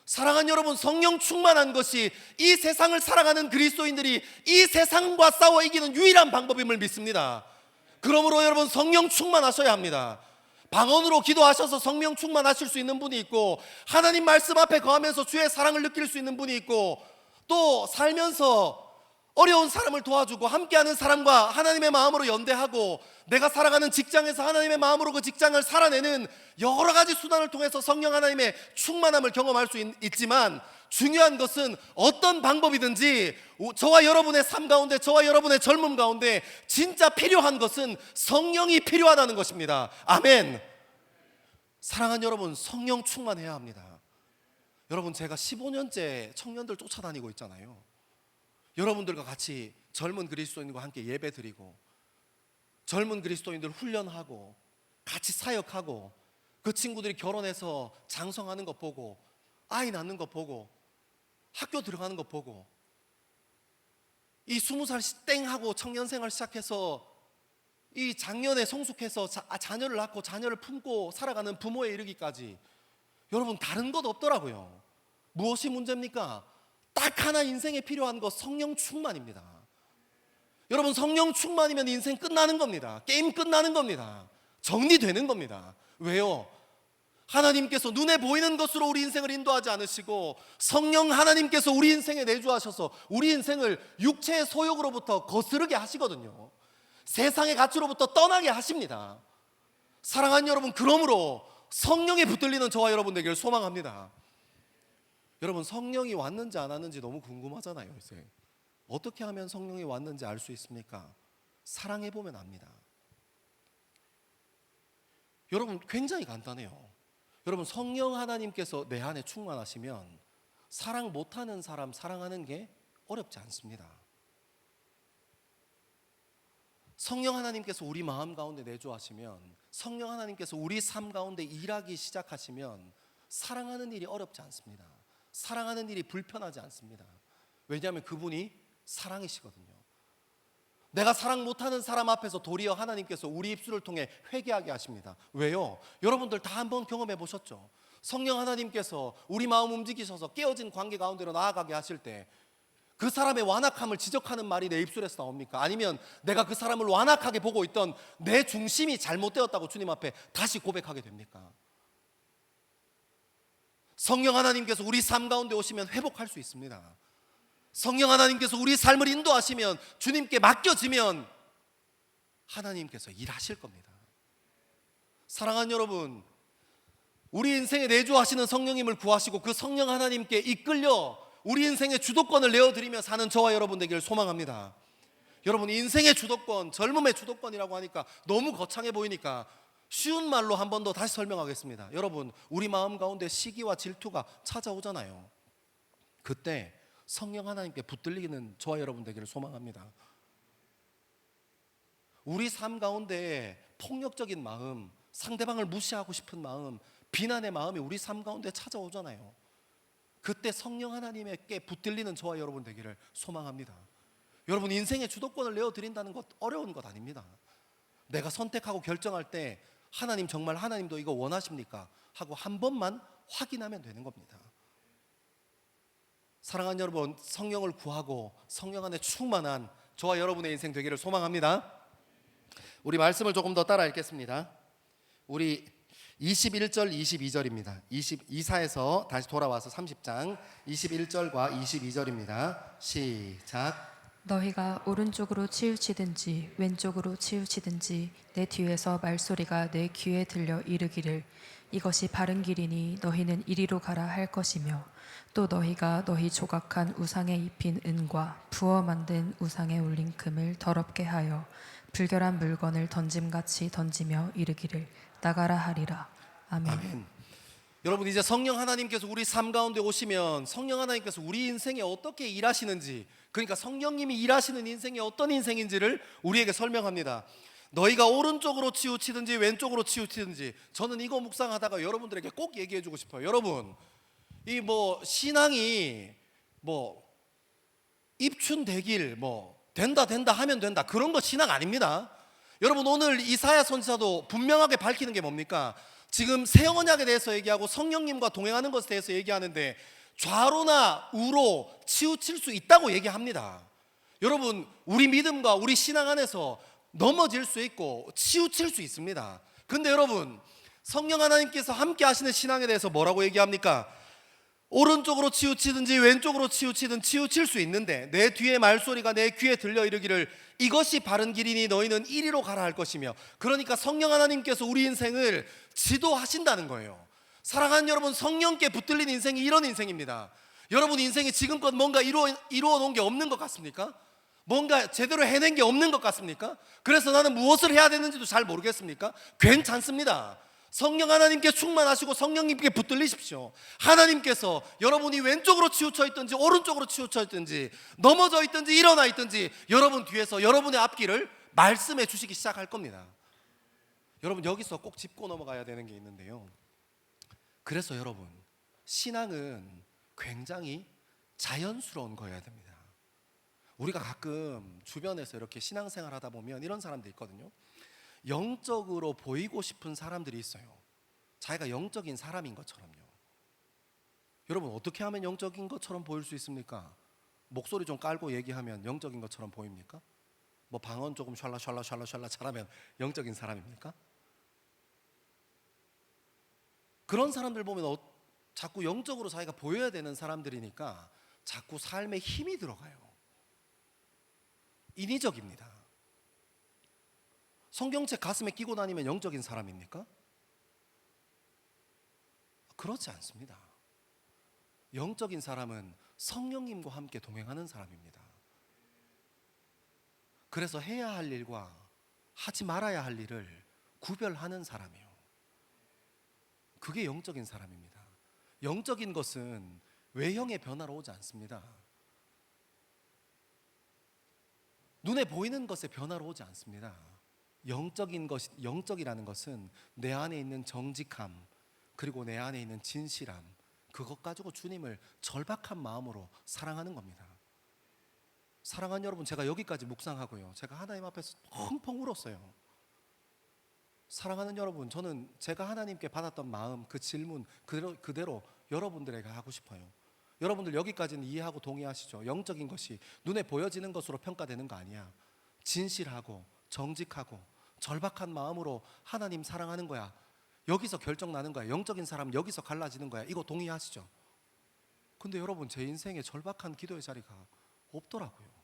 사랑하는 여러분, 성령 충만한 것이 이 세상을 살아가는 그리스도인들이 이 세상과 싸워 이기는 유일한 방법임을 믿습니다. 그러므로 여러분, 성령 충만하셔야 합니다. 방언으로 기도하셔서 성령 충만하실 수 있는 분이 있고, 하나님 말씀 앞에 거하면서 주의 사랑을 느낄 수 있는 분이 있고, 또 살면서 어려운 사람을 도와주고 함께하는 사람과 하나님의 마음으로 연대하고, 내가 살아가는 직장에서 하나님의 마음으로 그 직장을 살아내는 여러 가지 수단을 통해서 성령 하나님의 충만함을 경험할 수 있지만, 중요한 것은 어떤 방법이든지 저와 여러분의 삶 가운데, 저와 여러분의 젊음 가운데 진짜 필요한 것은 성령이 필요하다는 것입니다. 아멘. 사랑하는 여러분, 성령 충만해야 합니다. 여러분, 제가 15년째 청년들 쫓아다니고 있잖아요. 여러분들과 같이 젊은 그리스도인과 함께 예배 드리고, 젊은 그리스도인들 훈련하고, 같이 사역하고, 그 친구들이 결혼해서 장성하는 것 보고, 아이 낳는 것 보고, 학교 들어가는 것 보고, 이 20살 땡 하고 청년생활 시작해서 이 작년에 성숙해서 자녀를 낳고 자녀를 품고 살아가는 부모에 이르기까지 여러분 다른 것 없더라고요. 무엇이 문제입니까? 딱 하나 인생에 필요한 것, 성령 충만입니다. 여러분 성령 충만이면 인생 끝나는 겁니다. 게임 끝나는 겁니다. 정리되는 겁니다. 왜요? 하나님께서 눈에 보이는 것으로 우리 인생을 인도하지 않으시고 성령 하나님께서 우리 인생에 내주하셔서 우리 인생을 육체의 소욕으로부터 거스르게 하시거든요. 세상의 가치로부터 떠나게 하십니다. 사랑하는 여러분, 그러므로 성령에 붙들리는 저와 여러분 되기를 소망합니다. 여러분 성령이 왔는지 안 왔는지 너무 궁금하잖아요. 이제 어떻게 하면 성령이 왔는지 알 수 있습니까? 사랑해 보면 압니다. 여러분 굉장히 간단해요. 여러분 성령 하나님께서 내 안에 충만하시면 사랑 못하는 사람 사랑하는 게 어렵지 않습니다. 성령 하나님께서 우리 마음 가운데 내주하시면, 성령 하나님께서 우리 삶 가운데 일하기 시작하시면 사랑하는 일이 어렵지 않습니다. 사랑하는 일이 불편하지 않습니다. 왜냐하면 그분이 사랑이시거든요. 내가 사랑 못하는 사람 앞에서 도리어 하나님께서 우리 입술을 통해 회개하게 하십니다. 왜요? 여러분들 다 한번 경험해 보셨죠? 성령 하나님께서 우리 마음 움직이셔서 깨어진 관계 가운데로 나아가게 하실 때 그 사람의 완악함을 지적하는 말이 내 입술에서 나옵니까? 아니면 내가 그 사람을 완악하게 보고 있던 내 중심이 잘못되었다고 주님 앞에 다시 고백하게 됩니까? 성령 하나님께서 우리 삶 가운데 오시면 회복할 수 있습니다. 성령 하나님께서 우리 삶을 인도하시면, 주님께 맡겨지면 하나님께서 일하실 겁니다. 사랑하는 여러분, 우리 인생에 내주하시는 성령님을 구하시고 그 성령 하나님께 이끌려 우리 인생의 주도권을 내어드리며 사는 저와 여러분 되기를 소망합니다. 여러분 인생의 주도권, 젊음의 주도권이라고 하니까 너무 거창해 보이니까 쉬운 말로 한 번 더 다시 설명하겠습니다. 여러분 우리 마음 가운데 시기와 질투가 찾아오잖아요. 그때 성령 하나님께 붙들리는 저와 여러분 되기를 소망합니다. 우리 삶 가운데 폭력적인 마음, 상대방을 무시하고 싶은 마음, 비난의 마음이 우리 삶 가운데 찾아오잖아요. 그때 성령 하나님께 붙들리는 저와 여러분 되기를 소망합니다. 여러분 인생의 주도권을 내어드린다는 것 어려운 것 아닙니다. 내가 선택하고 결정할 때 하나님 정말 하나님도 이거 원하십니까? 하고 한 번만 확인하면 되는 겁니다. 사랑하는 여러분, 성령을 구하고 성령 안에 충만한 저와 여러분의 인생 되기를 소망합니다. 우리 말씀을 조금 더 따라 읽겠습니다. 우리 21절 22절입니다. 이사에서 다시 돌아와서 30장 21절과 22절입니다. 시작. 너희가 오른쪽으로 치우치든지 왼쪽으로 치우치든지 내 뒤에서 말소리가 내 귀에 들려 이르기를 이것이 바른 길이니 너희는 이리로 가라 할 것이며 또 너희가 너희 조각한 우상에 입힌 은과 부어 만든 우상에 올린 금을 더럽게 하여 불결한 물건을 던짐같이 던지며 이르기를 나가라 하리라. 아멘. 아멘. 여러분 이제 성령 하나님께서 우리 삶 가운데 오시면 성령 하나님께서 우리 인생에 어떻게 일하시는지, 그러니까 성령님이 일하시는 인생이 어떤 인생인지를 우리에게 설명합니다. 너희가 오른쪽으로 치우치든지 왼쪽으로 치우치든지, 저는 이거 묵상하다가 여러분들에게 꼭 얘기해 주고 싶어요. 여러분 이 신앙이 입춘대길 된다 하면 된다 그런 거 신앙 아닙니다. 여러분 오늘 이사야 선지자도 분명하게 밝히는 게 뭡니까? 지금 새 언약에 대해서 얘기하고 성령님과 동행하는 것에 대해서 얘기하는데 좌로나 우로 치우칠 수 있다고 얘기합니다. 여러분 우리 믿음과 우리 신앙 안에서 넘어질 수 있고 치우칠 수 있습니다. 근데 여러분 성령 하나님께서 함께 하시는 신앙에 대해서 뭐라고 얘기합니까? 오른쪽으로 치우치든지 왼쪽으로 치우치든 치우칠 수 있는데 내 뒤에 말소리가 내 귀에 들려 이르기를 이것이 바른 길이니 너희는 이리로 가라 할 것이며, 그러니까 성령 하나님께서 우리 인생을 지도하신다는 거예요. 사랑하는 여러분, 성령께 붙들린 인생이 이런 인생입니다. 여러분 인생이 지금껏 뭔가 이루어 놓은 게 없는 것 같습니까? 뭔가 제대로 해낸 게 없는 것 같습니까? 그래서 나는 무엇을 해야 되는지도 잘 모르겠습니까? 괜찮습니다. 성령 하나님께 충만하시고 성령님께 붙들리십시오. 하나님께서 여러분이 왼쪽으로 치우쳐 있든지 오른쪽으로 치우쳐 있든지 넘어져 있든지 일어나 있든지 여러분 뒤에서 여러분의 앞길을 말씀해 주시기 시작할 겁니다. 여러분 여기서 꼭 짚고 넘어가야 되는 게 있는데요. 그래서 여러분 신앙은 굉장히 자연스러운 거여야 됩니다. 우리가 가끔 주변에서 이렇게 신앙생활 하다 보면 이런 사람들 있거든요. 영적으로 보이고 싶은 사람들이 있어요. 자기가 영적인 사람인 것처럼요. 여러분, 어떻게 하면 영적인 것처럼 보일 수 있습니까? 목소리 좀 깔고 얘기하면 영적인 것처럼 보입니까? 뭐 방언 조금 샬라 잘하면 영적인 사람입니까? 그런 사람들 보면 자꾸 영적으로 자기가 보여야 되는 사람들이니까 자꾸 삶에 힘이 들어가요. 인위적입니다. 성경책 가슴에 끼고 다니면 영적인 사람입니까? 그렇지 않습니다. 영적인 사람은 성령님과 함께 동행하는 사람입니다. 그래서 해야 할 일과 하지 말아야 할 일을 구별하는 사람이에요. 그게 영적인 사람입니다. 영적인 것은 외형의 변화로 오지 않습니다. 눈에 보이는 것의 변화로 오지 않습니다. 영적이라는 것은 내 안에 있는 정직함, 그리고 내 안에 있는 진실함, 그것 가지고 주님을 절박한 마음으로 사랑하는 겁니다. 사랑하는 여러분, 제가 여기까지 묵상하고요, 제가 하나님 앞에서 펑펑 울었어요. 사랑하는 여러분, 저는 제가 하나님께 받았던 마음, 그 질문 그대로 여러분들에게 하고 싶어요. 여러분들 여기까지는 이해하고 동의하시죠? 영적인 것이 눈에 보여지는 것으로 평가되는 거 아니야. 진실하고 정직하고 절박한 마음으로 하나님 사랑하는 거야. 여기서 결정 나는 거야. 영적인 사람 여기서 갈라지는 거야. 이거 동의하시죠? 근데 여러분, 제 인생에 절박한 기도의 자리가 없더라고요.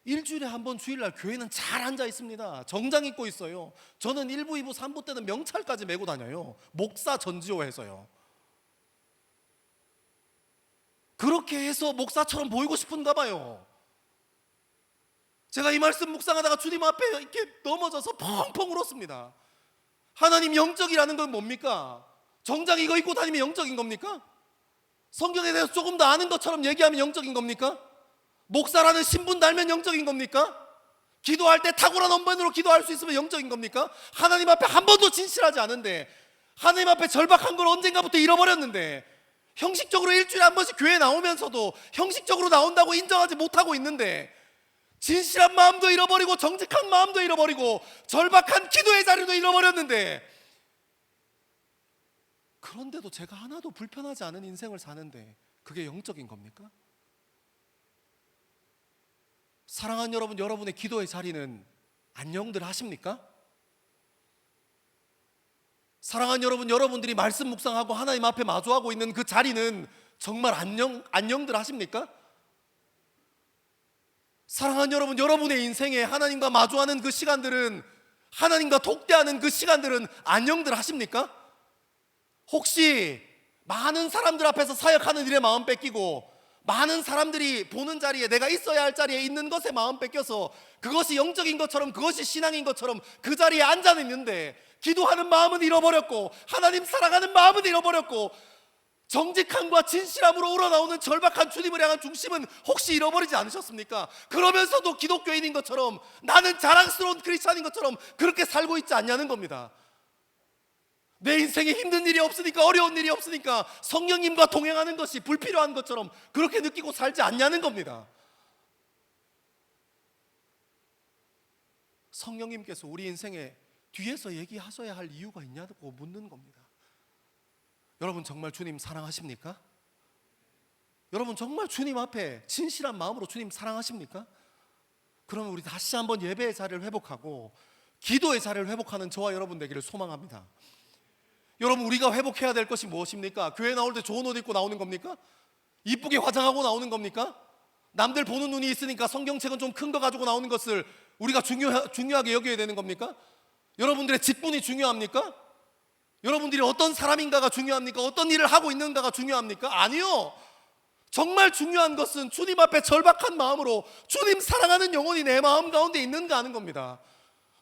일주일에 한 번 주일날 교회는 잘 앉아 있습니다. 정장 입고 있어요. 저는 1부, 2부, 3부 때는 명찰까지 메고 다녀요. 목사 전지호 해서요. 그렇게 해서 목사처럼 보이고 싶은가 봐요. 제가 이 말씀 묵상하다가 주님 앞에 이렇게 넘어져서 펑펑 울었습니다. 하나님, 영적이라는 건 뭡니까? 정장 이거 입고 다니면 영적인 겁니까? 성경에 대해서 조금 더 아는 것처럼 얘기하면 영적인 겁니까? 목사라는 신분 달면 영적인 겁니까? 기도할 때 탁월한 언변으로 기도할 수 있으면 영적인 겁니까? 하나님 앞에 한 번도 진실하지 않은데, 하나님 앞에 절박한 걸 언젠가부터 잃어버렸는데, 형식적으로 일주일에 한 번씩 교회 나오면서도 형식적으로 나온다고 인정하지 못하고 있는데, 진실한 마음도 잃어버리고 정직한 마음도 잃어버리고 절박한 기도의 자리도 잃어버렸는데, 그런데도 제가 하나도 불편하지 않은 인생을 사는데 그게 영적인 겁니까? 사랑하는 여러분, 여러분의 기도의 자리는 안녕들 하십니까? 사랑하는 여러분, 여러분들이 말씀 묵상하고 하나님 앞에 마주하고 있는 그 자리는 정말 안녕들 하십니까? 사랑하는 여러분, 여러분의 인생에 하나님과 마주하는 그 시간들은, 하나님과 독대하는 그 시간들은 안녕들 하십니까? 혹시 많은 사람들 앞에서 사역하는 일에 마음 뺏기고, 많은 사람들이 보는 자리에, 내가 있어야 할 자리에 있는 것에 마음 뺏겨서 그것이 영적인 것처럼, 그것이 신앙인 것처럼 그 자리에 앉아 있는데, 기도하는 마음은 잃어버렸고 하나님 사랑하는 마음은 잃어버렸고, 정직함과 진실함으로 우러나오는 절박한 주님을 향한 중심은 혹시 잃어버리지 않으셨습니까? 그러면서도 기독교인인 것처럼, 나는 자랑스러운 크리스찬인 것처럼 그렇게 살고 있지 않냐는 겁니다. 내 인생에 힘든 일이 없으니까, 어려운 일이 없으니까 성령님과 동행하는 것이 불필요한 것처럼 그렇게 느끼고 살지 않냐는 겁니다. 성령님께서 우리 인생에 뒤에서 얘기하셔야 할 이유가 있냐고 묻는 겁니다. 여러분, 정말 주님 사랑하십니까? 여러분, 정말 주님 앞에 진실한 마음으로 주님 사랑하십니까? 그러면 우리 다시 한번 예배의 자리를 회복하고 기도의 자리를 회복하는 저와 여러분 되기를 소망합니다. 여러분, 우리가 회복해야 될 것이 무엇입니까? 교회 나올 때 좋은 옷 입고 나오는 겁니까? 이쁘게 화장하고 나오는 겁니까? 남들 보는 눈이 있으니까 성경책은 좀 큰 거 가지고 나오는 것을 우리가 중요하게 여겨야 되는 겁니까? 여러분들의 직분이 중요합니까? 여러분들이 어떤 사람인가가 중요합니까? 어떤 일을 하고 있는가가 중요합니까? 아니요. 정말 중요한 것은 주님 앞에 절박한 마음으로 주님 사랑하는 영혼이 내 마음 가운데 있는가 하는 겁니다.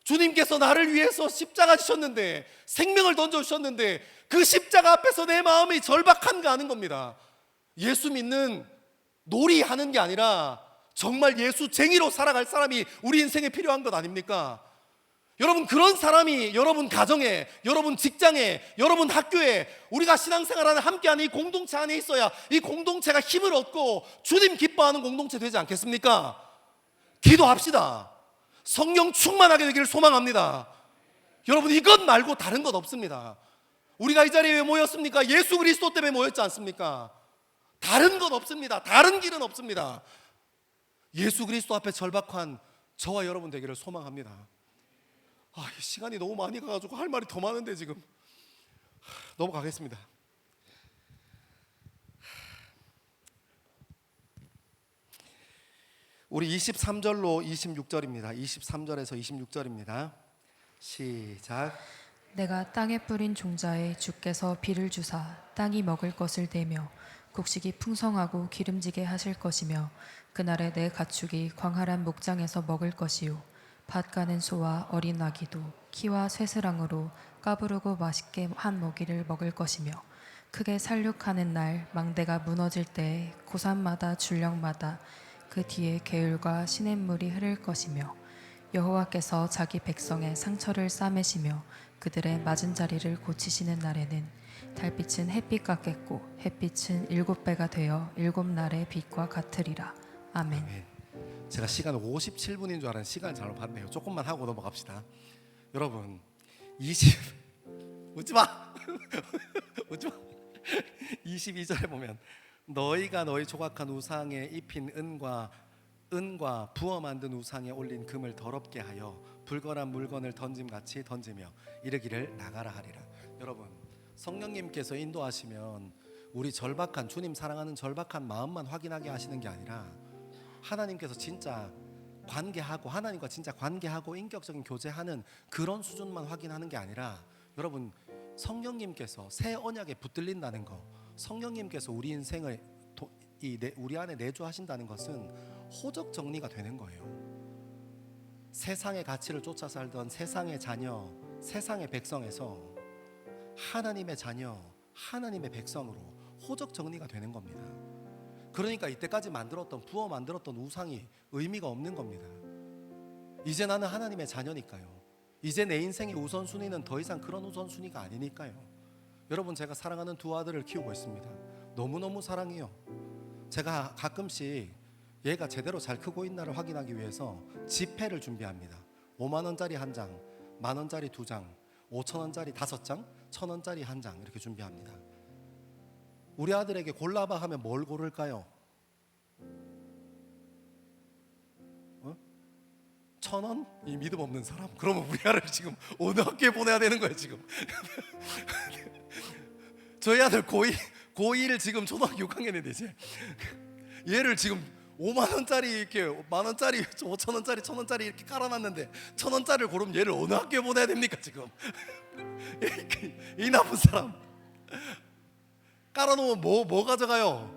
주님께서 나를 위해서 십자가 지셨는데, 생명을 던져주셨는데, 그 십자가 앞에서 내 마음이 절박한가 하는 겁니다. 예수 믿는 놀이하는 게 아니라 정말 예수쟁이로 살아갈 사람이 우리 인생에 필요한 것 아닙니까? 여러분, 그런 사람이 여러분 가정에, 여러분 직장에, 여러분 학교에, 우리가 신앙생활하는 함께하는 이 공동체 안에 있어야 이 공동체가 힘을 얻고 주님 기뻐하는 공동체 되지 않겠습니까? 기도합시다. 성령 충만하게 되기를 소망합니다. 여러분, 이것 말고 다른 것 없습니다. 우리가 이 자리에 왜 모였습니까? 예수 그리스도 때문에 모였지 않습니까? 다른 것 없습니다. 다른 길은 없습니다. 예수 그리스도 앞에 절박한 저와 여러분 되기를 소망합니다. 시간이 너무 많이 가가지고 할 말이 더 많은데 지금 넘어가겠습니다. 우리 23절로 26절입니다. 23절에서 26절입니다. 시작. 내가 땅에 뿌린 종자에 주께서 비를 주사 땅이 먹을 것을 대며 곡식이 풍성하고 기름지게 하실 것이며 그날에 내 가축이 광활한 목장에서 먹을 것이요 밭 가는 소와 어린 아기도 키와 쇠스랑으로 까부르고 맛있게 한 먹이를 먹을 것이며 크게 살육하는 날 망대가 무너질 때에 고산마다 줄령마다 그 뒤에 개울과 시냇물이 흐를 것이며 여호와께서 자기 백성의 상처를 싸매시며 그들의 맞은 자리를 고치시는 날에는 달빛은 햇빛 같겠고 햇빛은 7배가 되어 7날의 빛과 같으리라. 아멘. 아멘. 제가 시간 57분인 줄 알았는데 시간 잘못 봤네요. 조금만 하고 넘어갑시다. 여러분, 웃지 마. 웃지 마. 22절에 보면 너희가 너희 조각한 우상에 입힌 은과 부어 만든 우상에 올린 금을 더럽게 하여 불건한 물건을 던짐같이 던지며 이르기를 나가라 하리라. 여러분, 성령님께서 인도하시면 우리 절박한, 주님 사랑하는 절박한 마음만 확인하게 하시는 게 아니라 하나님께서 진짜 관계하고, 하나님과 진짜 관계하고 인격적인 교제하는 그런 수준만 확인하는 게 아니라, 여러분, 성령님께서 새 언약에 붙들린다는 거, 성령님께서 우리 인생을 우리 안에 내주하신다는 것은 호적 정리가 되는 거예요. 세상의 가치를 쫓아 살던 세상의 자녀, 세상의 백성에서 하나님의 자녀, 하나님의 백성으로 호적 정리가 되는 겁니다. 그러니까 이때까지 부어 만들었던 우상이 의미가 없는 겁니다. 이제 나는 하나님의 자녀니까요. 이제 내 인생의 우선순위는 더 이상 그런 우선순위가 아니니까요. 여러분, 제가 사랑하는 두 아들을 키우고 있습니다. 너무너무 사랑해요. 제가 가끔씩 얘가 제대로 잘 크고 있나를 확인하기 위해서 지폐를 준비합니다. 5만 원짜리 한 장, 만 원짜리 두 장, 5천 원짜리 5장, 1,000 원짜리 한 장 이렇게 준비합니다. 우리 아들에게 골라봐 하면 뭘 고를까요? 1,000원? 이 믿음 없는 사람. 그러면 우리 아들 지금 어느 학교에 보내야 되는 거예요 지금? 저희 아들 고2를 지금 초등학교 6학년인데 이제 얘를 지금 5만 원짜리 이렇게 만 원짜리 5천 원짜리 1,000 원짜리 이렇게 깔아놨는데 1,000 원짜리를 고르면 얘를 어느 학교에 보내야 됩니까 지금? 이 나쁜 사람. 깔아놓으면 뭐 가져가요?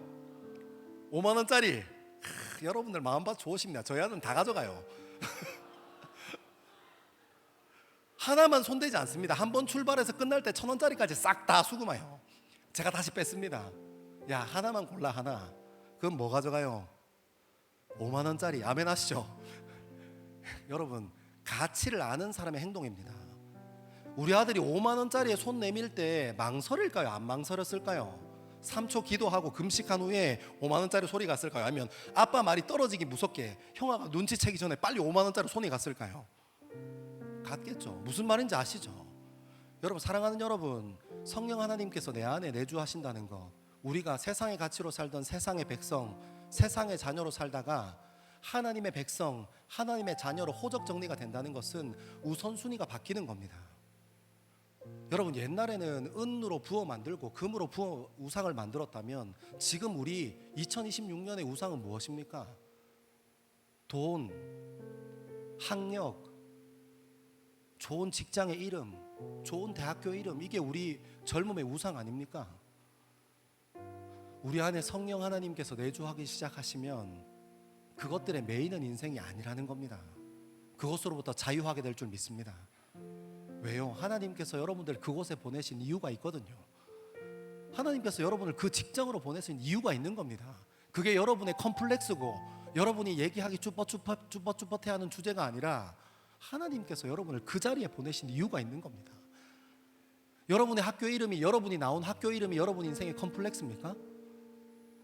5만 원짜리. 여러분들 마음 봐서 좋으십니다. 저희 아들은 다 가져가요. 하나만 손대지 않습니다. 한 번 출발해서 끝날 때 1,000 원짜리까지 싹 다 수금해요. 제가 다시 뺐습니다. 야, 하나만 골라, 하나. 그럼 뭐 가져가요? 5만 원짜리. 아멘 하시죠? 여러분, 가치를 아는 사람의 행동입니다. 우리 아들이 5만 원짜리에 손 내밀 때 망설일까요? 안 망설였을까요? 3초 기도하고 금식한 후에 5만 원짜리 소리 갔을까요? 아니면 아빠 말이 떨어지기 무섭게 형아가 눈치채기 전에 빨리 5만 원짜리 손이 갔을까요? 갔겠죠. 무슨 말인지 아시죠? 여러분, 사랑하는 여러분, 성령 하나님께서 내 안에 내주하신다는 것, 우리가 세상의 가치로 살던 세상의 백성, 세상의 자녀로 살다가 하나님의 백성, 하나님의 자녀로 호적 정리가 된다는 것은 우선순위가 바뀌는 겁니다. 여러분, 옛날에는 은으로 부어 만들고 금으로 부어 우상을 만들었다면 지금 우리 2026년의 우상은 무엇입니까? 돈, 학력, 좋은 직장의 이름, 좋은 대학교 이름, 이게 우리 젊음의 우상 아닙니까? 우리 안에 성령 하나님께서 내주하기 시작하시면 그것들의 메인은 인생이 아니라는 겁니다. 그것으로부터 자유하게 될 줄 믿습니다. 왜요? 하나님께서 여러분들 그곳에 보내신 이유가 있거든요. 하나님께서 여러분을 그 직장으로 보내신 이유가 있는 겁니다. 그게 여러분의 컴플렉스고 여러분이 얘기하기 쭈뼛쭈뼛해하는 주제가 아니라 하나님께서 여러분을 그 자리에 보내신 이유가 있는 겁니다. 여러분의 학교 이름이, 여러분이 나온 학교 이름이 여러분 인생의 컴플렉스입니까?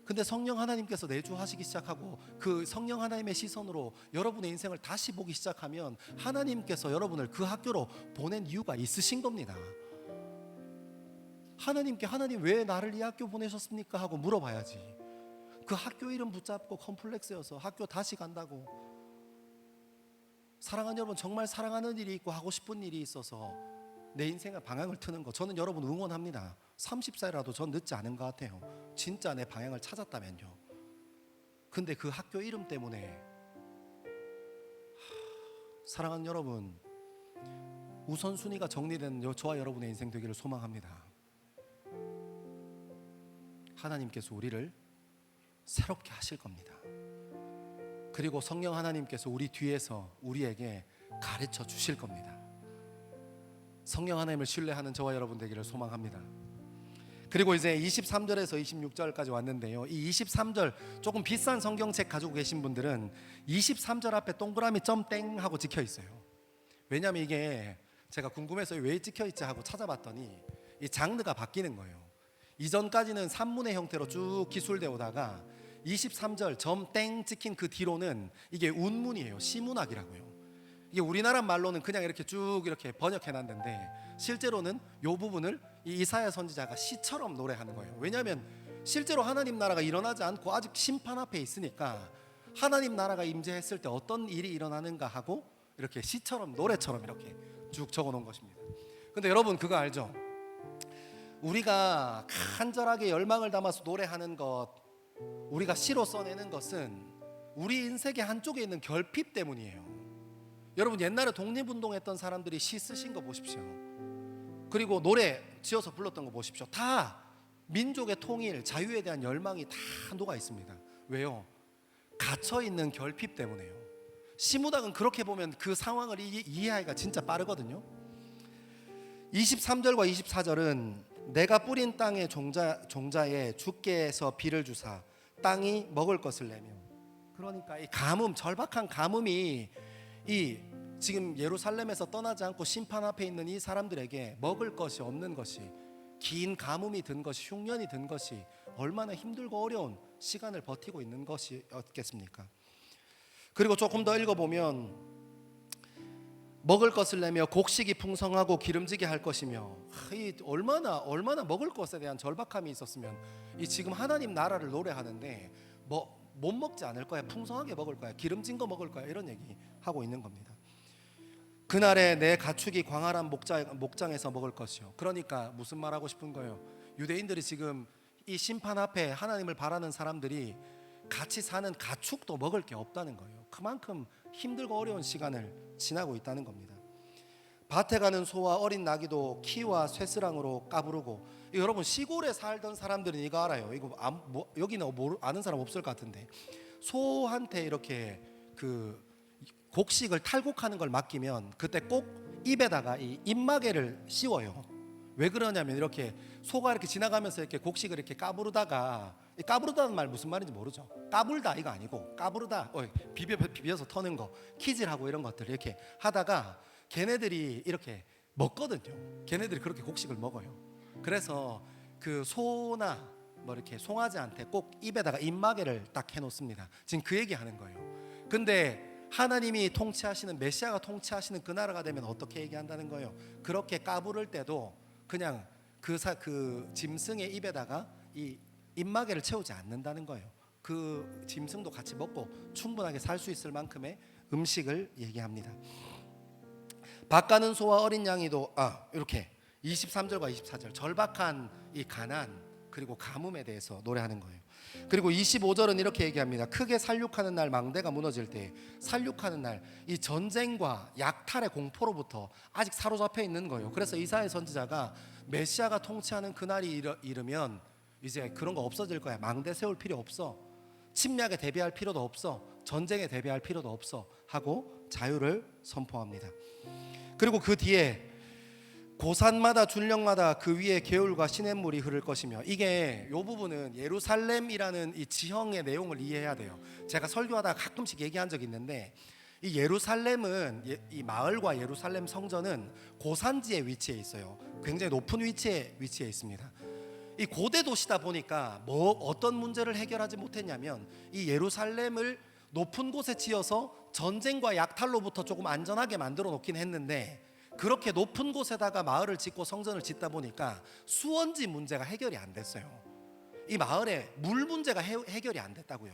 근데 성령 하나님께서 내주하시기 시작하고 그 성령 하나님의 시선으로 여러분의 인생을 다시 보기 시작하면 하나님께서 여러분을 그 학교로 보낸 이유가 있으신 겁니다. 하나님께 하나님 왜 나를 이 학교 보내셨습니까? 하고 물어봐야지. 그 학교 이름 붙잡고 컴플렉스여서 학교 다시 간다고. 사랑하는 여러분, 정말 사랑하는 일이 있고 하고 싶은 일이 있어서 내 인생의 방향을 트는 거, 저는 여러분 응원합니다. 30살이라도 전 늦지 않은 것 같아요. 진짜 내 방향을 찾았다면요. 근데 그 학교 이름 때문에 사랑하는 여러분, 우선순위가 정리된 저와 여러분의 인생 되기를 소망합니다. 하나님께서 우리를 새롭게 하실 겁니다. 그리고 성령 하나님께서 우리 뒤에서 우리에게 가르쳐 주실 겁니다. 성령 하나님을 신뢰하는 저와 여러분 되기를 소망합니다. 그리고 이제 23절에서 26절까지 왔는데요, 이 23절 조금 비싼 성경책 가지고 계신 분들은 23절 앞에 동그라미 점 땡 하고 찍혀 있어요. 왜냐하면 이게 제가 궁금해서 왜 찍혀 있지 하고 찾아봤더니 이 장르가 바뀌는 거예요. 이전까지는 산문의 형태로 쭉 기술되어 오다가 23절 점 땡 찍힌 그 뒤로는 이게 운문이에요. 시문학이라고요. 이게 우리나라 말로는 그냥 이렇게 쭉 이렇게 번역해 놨는데 실제로는 이 부분을 이 이사야 선지자가 시처럼 노래하는 거예요. 왜냐하면 실제로 하나님 나라가 일어나지 않고 아직 심판 앞에 있으니까 하나님 나라가 임재했을 때 어떤 일이 일어나는가 하고 이렇게 시처럼 노래처럼 이렇게 쭉 적어 놓은 것입니다. 근데 여러분 그거 알죠? 우리가 간절하게 열망을 담아서 노래하는 것, 우리가 시로 써내는 것은 우리 인생의 한쪽에 있는 결핍 때문이에요. 여러분 옛날에 독립운동했던 사람들이 시 쓰신 거 보십시오. 그리고 노래 지어서 불렀던 거 보십시오. 다 민족의 통일, 자유에 대한 열망이 다 녹아 있습니다. 왜요? 갇혀있는 결핍 때문에요. 시무닥은 그렇게 보면 그 상황을 이해하기가 진짜 빠르거든요. 23절과 24절은 내가 뿌린 땅의 종자에 주께서 비를 주사 땅이 먹을 것을 내며, 그러니까 이 가뭄, 절박한 가뭄이 이 지금 예루살렘에서 떠나지 않고 심판 앞에 있는 이 사람들에게 먹을 것이 없는 것이, 긴 가뭄이 든 것이, 흉년이 든 것이 얼마나 힘들고 어려운 시간을 버티고 있는 것이었겠습니까? 그리고 조금 더 읽어보면 먹을 것을 내며 곡식이 풍성하고 기름지게 할 것이며, 이 얼마나 먹을 것에 대한 절박함이 있었으면 이 지금 하나님 나라를 노래하는데 못 먹지 않을 거야, 풍성하게 먹을 거야, 기름진 거 먹을 거야, 이런 얘기 하고 있는 겁니다. 그날에 내 가축이 광활한 목장에서 먹을 것이요. 그러니까 무슨 말하고 싶은 거예요? 유대인들이 지금 이 심판 앞에 하나님을 바라는 사람들이 같이 사는 가축도 먹을 게 없다는 거예요. 그만큼 힘들고 어려운 시간을 지나고 있다는 겁니다. 밭에 가는 소와 어린 나귀도 키와 쇠스랑으로 까부르고, 여러분 시골에 살던 사람들은 이거 알아요. 이거 여기는 아는 사람 없을 것 같은데, 소한테 이렇게 그 곡식을 탈곡하는 걸 맡기면 그때 꼭 입에다가 이 입마개를 씌워요. 왜 그러냐면 이렇게 소가 이렇게 지나가면서 이렇게 곡식을 이렇게 까부르다가, 까부르다는 말 무슨 말인지 모르죠? 까불다 이거 아니고 까부르다, 비벼서 터는 거, 키질하고 이런 것들 이렇게 하다가 걔네들이 이렇게 먹거든요. 걔네들이 그렇게 곡식을 먹어요. 그래서 그 소나 뭐 이렇게 송아지한테 꼭 입에다가 입마개를 딱 해놓습니다. 지금 그 얘기하는 거예요. 근데 하나님이 통치하시는, 메시아가 통치하시는 그 나라가 되면 어떻게 얘기한다는 거예요? 그렇게 까부를 때도 그냥 그 짐승의 입에다가 이 입마개를 채우지 않는다는 거예요. 그 짐승도 같이 먹고 충분하게 살 수 있을 만큼의 음식을 얘기합니다. 밭 가는 소와 어린 양이도 이렇게 23절과 24절 절박한 이 가난 그리고 가뭄에 대해서 노래하는 거예요. 그리고 25절은 이렇게 얘기합니다. 크게 살육하는 날, 망대가 무너질 때, 살육하는 날, 이 전쟁과 약탈의 공포로부터 아직 사로잡혀 있는 거예요. 그래서 이사야 선지자가 메시아가 통치하는 그날이 이르면 이제 그런 거 없어질 거야. 망대 세울 필요 없어, 침략에 대비할 필요도 없어, 전쟁에 대비할 필요도 없어 하고 자유를 선포합니다. 그리고 그 뒤에 고산마다 준령마다 그 위에 개울과 시냇물이 흐를 것이며, 이게 이 부분은 예루살렘이라는 이 지형의 내용을 이해해야 돼요. 제가 설교하다가 가끔씩 얘기한 적이 있는데 이 예루살렘은 이 마을과 예루살렘 성전은 고산지에 위치해 있어요. 굉장히 높은 위치에 있습니다. 이 고대 도시다 보니까 어떤 문제를 해결하지 못했냐면 이 예루살렘을 높은 곳에 지어서 전쟁과 약탈로부터 조금 안전하게 만들어 놓긴 했는데, 그렇게 높은 곳에다가 마을을 짓고 성전을 짓다 보니까 수원지 문제가 해결이 안 됐어요. 이 마을에 물 문제가 해결이 안 됐다고요.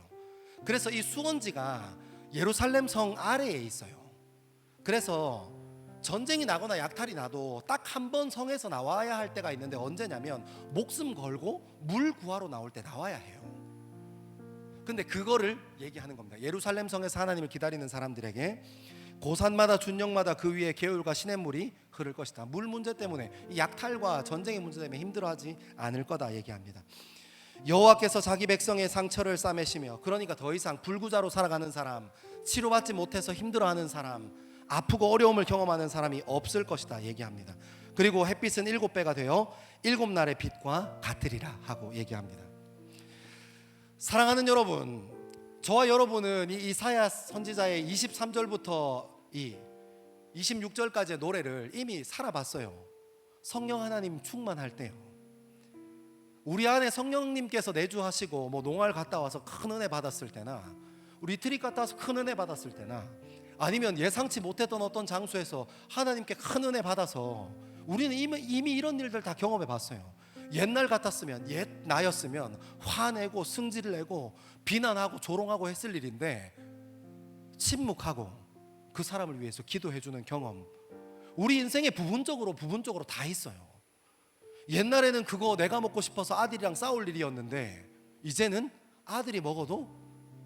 그래서 이 수원지가 예루살렘 성 아래에 있어요. 그래서 전쟁이 나거나 약탈이 나도 딱 한 번 성에서 나와야 할 때가 있는데, 언제냐면 목숨 걸고 물 구하러 나올 때 나와야 해요. 근데 그거를 얘기하는 겁니다. 예루살렘 성에서 하나님을 기다리는 사람들에게 고산마다 준영마다 그 위에 개울과 시냇물이 흐를 것이다. 물 문제 때문에, 이 약탈과 전쟁의 문제 때문에 힘들어하지 않을 거다 얘기합니다. 여호와께서 자기 백성의 상처를 싸매시며, 그러니까 더 이상 불구자로 살아가는 사람, 치료받지 못해서 힘들어하는 사람, 아프고 어려움을 경험하는 사람이 없을 것이다 얘기합니다. 그리고 햇빛은 7배가 되어 7날의 빛과 같으리라 하고 얘기합니다. 사랑하는 여러분, 저와 여러분은 이 이사야 선지자의 23절부터 이 26절까지의 노래를 이미 살아봤어요. 성령 하나님 충만할 때요. 우리 안에 성령님께서 내주하시고 농활 갔다 와서 큰 은혜 받았을 때나, 우리 트립 갔다 와서 큰 은혜 받았을 때나, 아니면 예상치 못했던 어떤 장소에서 하나님께 큰 은혜 받아서 우리는 이미 이런 일들 다 경험해 봤어요. 옛날 같았으면, 옛 나였으면 화내고 승질을 내고 비난하고 조롱하고 했을 일인데, 침묵하고 그 사람을 위해서 기도해주는 경험, 우리 인생에 부분적으로 다 있어요. 옛날에는 그거 내가 먹고 싶어서 아들이랑 싸울 일이었는데, 이제는 아들이 먹어도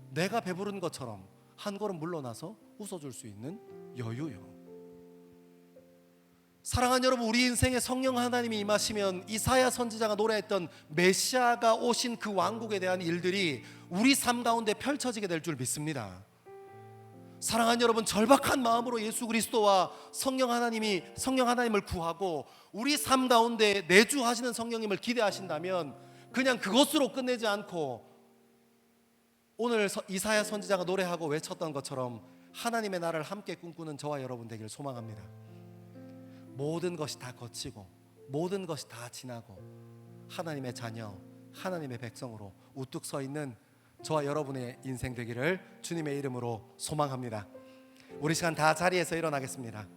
내가 배부른 것처럼 한 걸음 물러나서 웃어줄 수 있는 여유요. 사랑하는 여러분, 우리 인생에 성령 하나님이 임하시면 이사야 선지자가 노래했던 메시아가 오신 그 왕국에 대한 일들이 우리 삶 가운데 펼쳐지게 될 줄 믿습니다. 사랑하는 여러분, 절박한 마음으로 예수 그리스도와 성령 하나님을 구하고 우리 삶 가운데 내주하시는 성령님을 기대하신다면, 그냥 그것으로 끝내지 않고 오늘 이사야 선지자가 노래하고 외쳤던 것처럼 하나님의 나라를 함께 꿈꾸는 저와 여러분 되기를 소망합니다. 모든 것이 다 거치고 모든 것이 다 지나고 하나님의 자녀, 하나님의 백성으로 우뚝 서 있는 저와 여러분의 인생 되기를 주님의 이름으로 소망합니다. 우리 시간 다 자리에서 일어나겠습니다.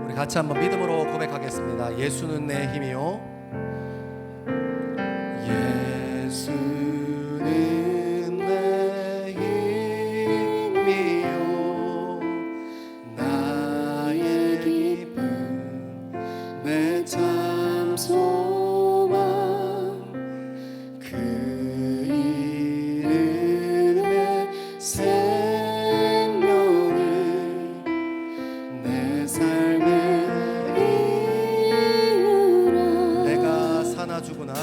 우리 같이 한번 믿음으로 고백하겠습니다. 예수는 내 힘이요, 예수는 내 힘이요, 나의 기쁨, 내 참 소망, 그 이름의 생명을 내 삶의 이유라. 내가 사나 죽으나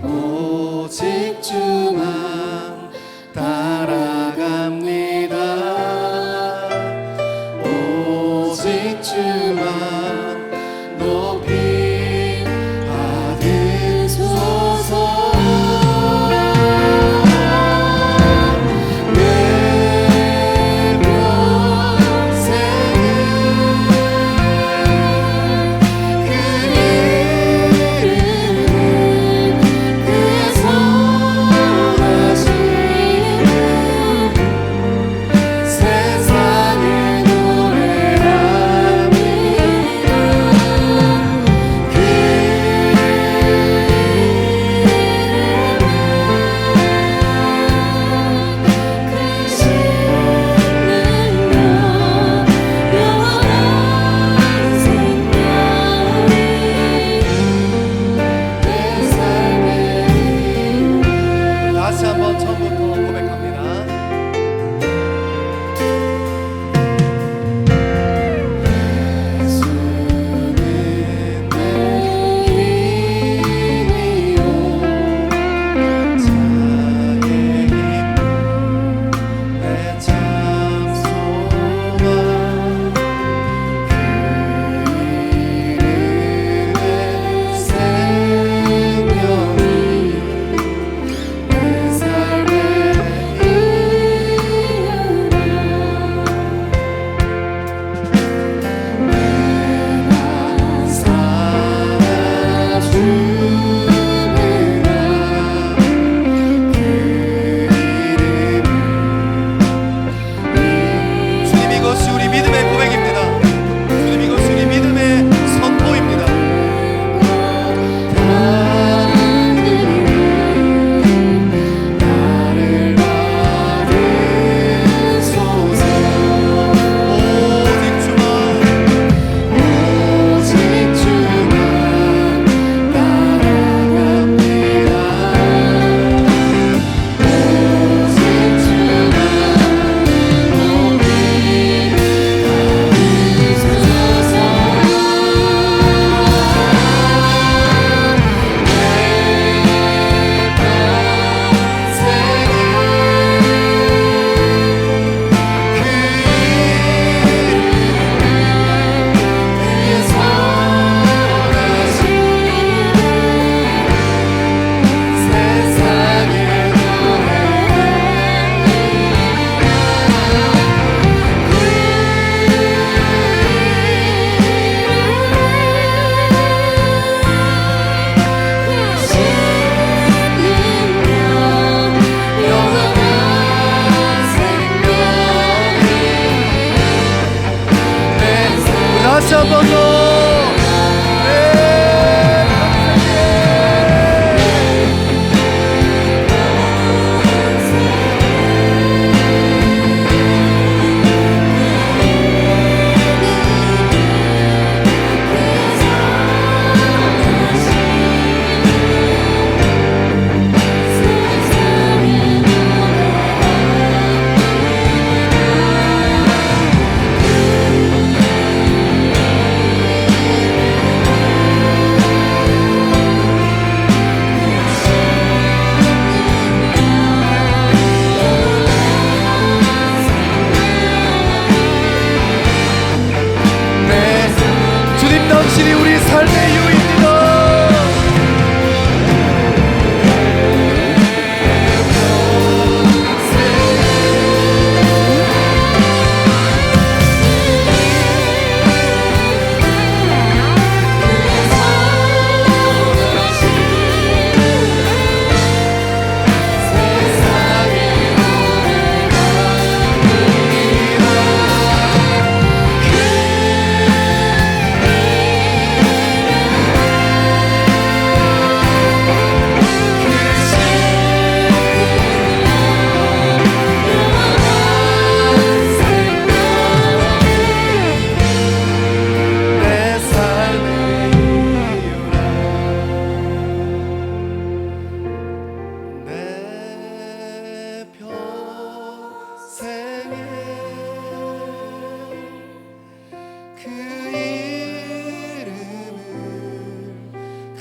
오직 주만 따라갑니다. 오직 주만 높이 받으소서. 내 평생을 그 이름을, 그 성을 한번 처음부터 고백합니다. 다시 한 번 더. 당신이 우리 삶의 이유입니다.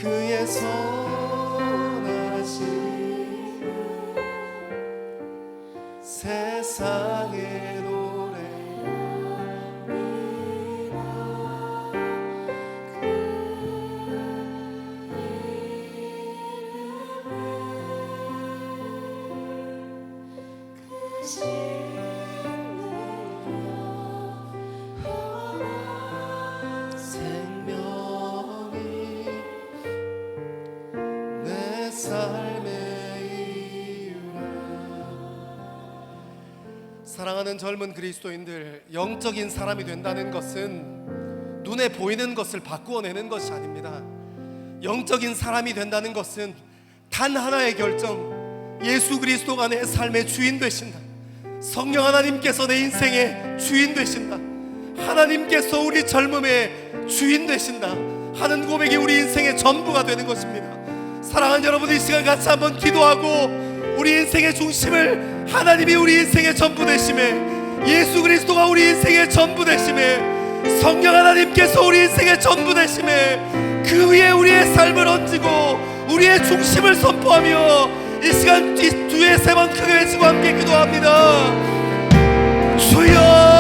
그의 선하심 세상의 노래 사랑하는 젊은 그리스도인들, 영적인 사람이 된다는 것은 눈에 보이는 것을 바꾸어내는 것이 아닙니다. 영적인 사람이 된다는 것은 단 하나의 결정, 예수 그리스도가 내 삶의 주인 되신다. 성령 하나님께서 내 인생의 주인 되신다. 하나님께서 우리 젊음의 주인 되신다 하는 고백이 우리 인생의 전부가 되는 것입니다. 사랑하는 여러분, 이 시간 같이 한번 기도하고 우리 인생의 중심을 하나님이 우리 인생의 전부 되심에, 예수 그리스도가 우리 인생의 전부 되심에, 성령 하나님께서 우리 인생의 전부 되심에, 그 위에 우리의 삶을 얹고 우리의 중심을 선포하며 이 시간 뒤에 세 번 크게 외치고 함께 기도합니다. 주여,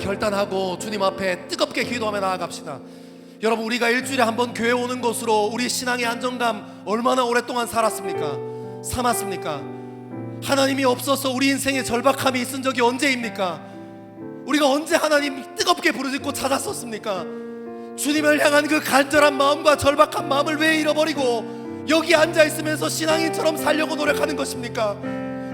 결단하고 주님 앞에 뜨겁게 기도하며 나아갑시다. 여러분, 우리가 일주일에 한 번 교회 오는 것으로 우리 신앙의 안정감 얼마나 오랫동안 살았습니까? 삼았습니까? 하나님이 없어서 우리 인생에 절박함이 있은 적이 언제입니까? 우리가 언제 하나님 뜨겁게 부르짖고 찾았었습니까? 주님을 향한 그 간절한 마음과 절박한 마음을 왜 잃어버리고 여기 앉아있으면서 신앙인처럼 살려고 노력하는 것입니까?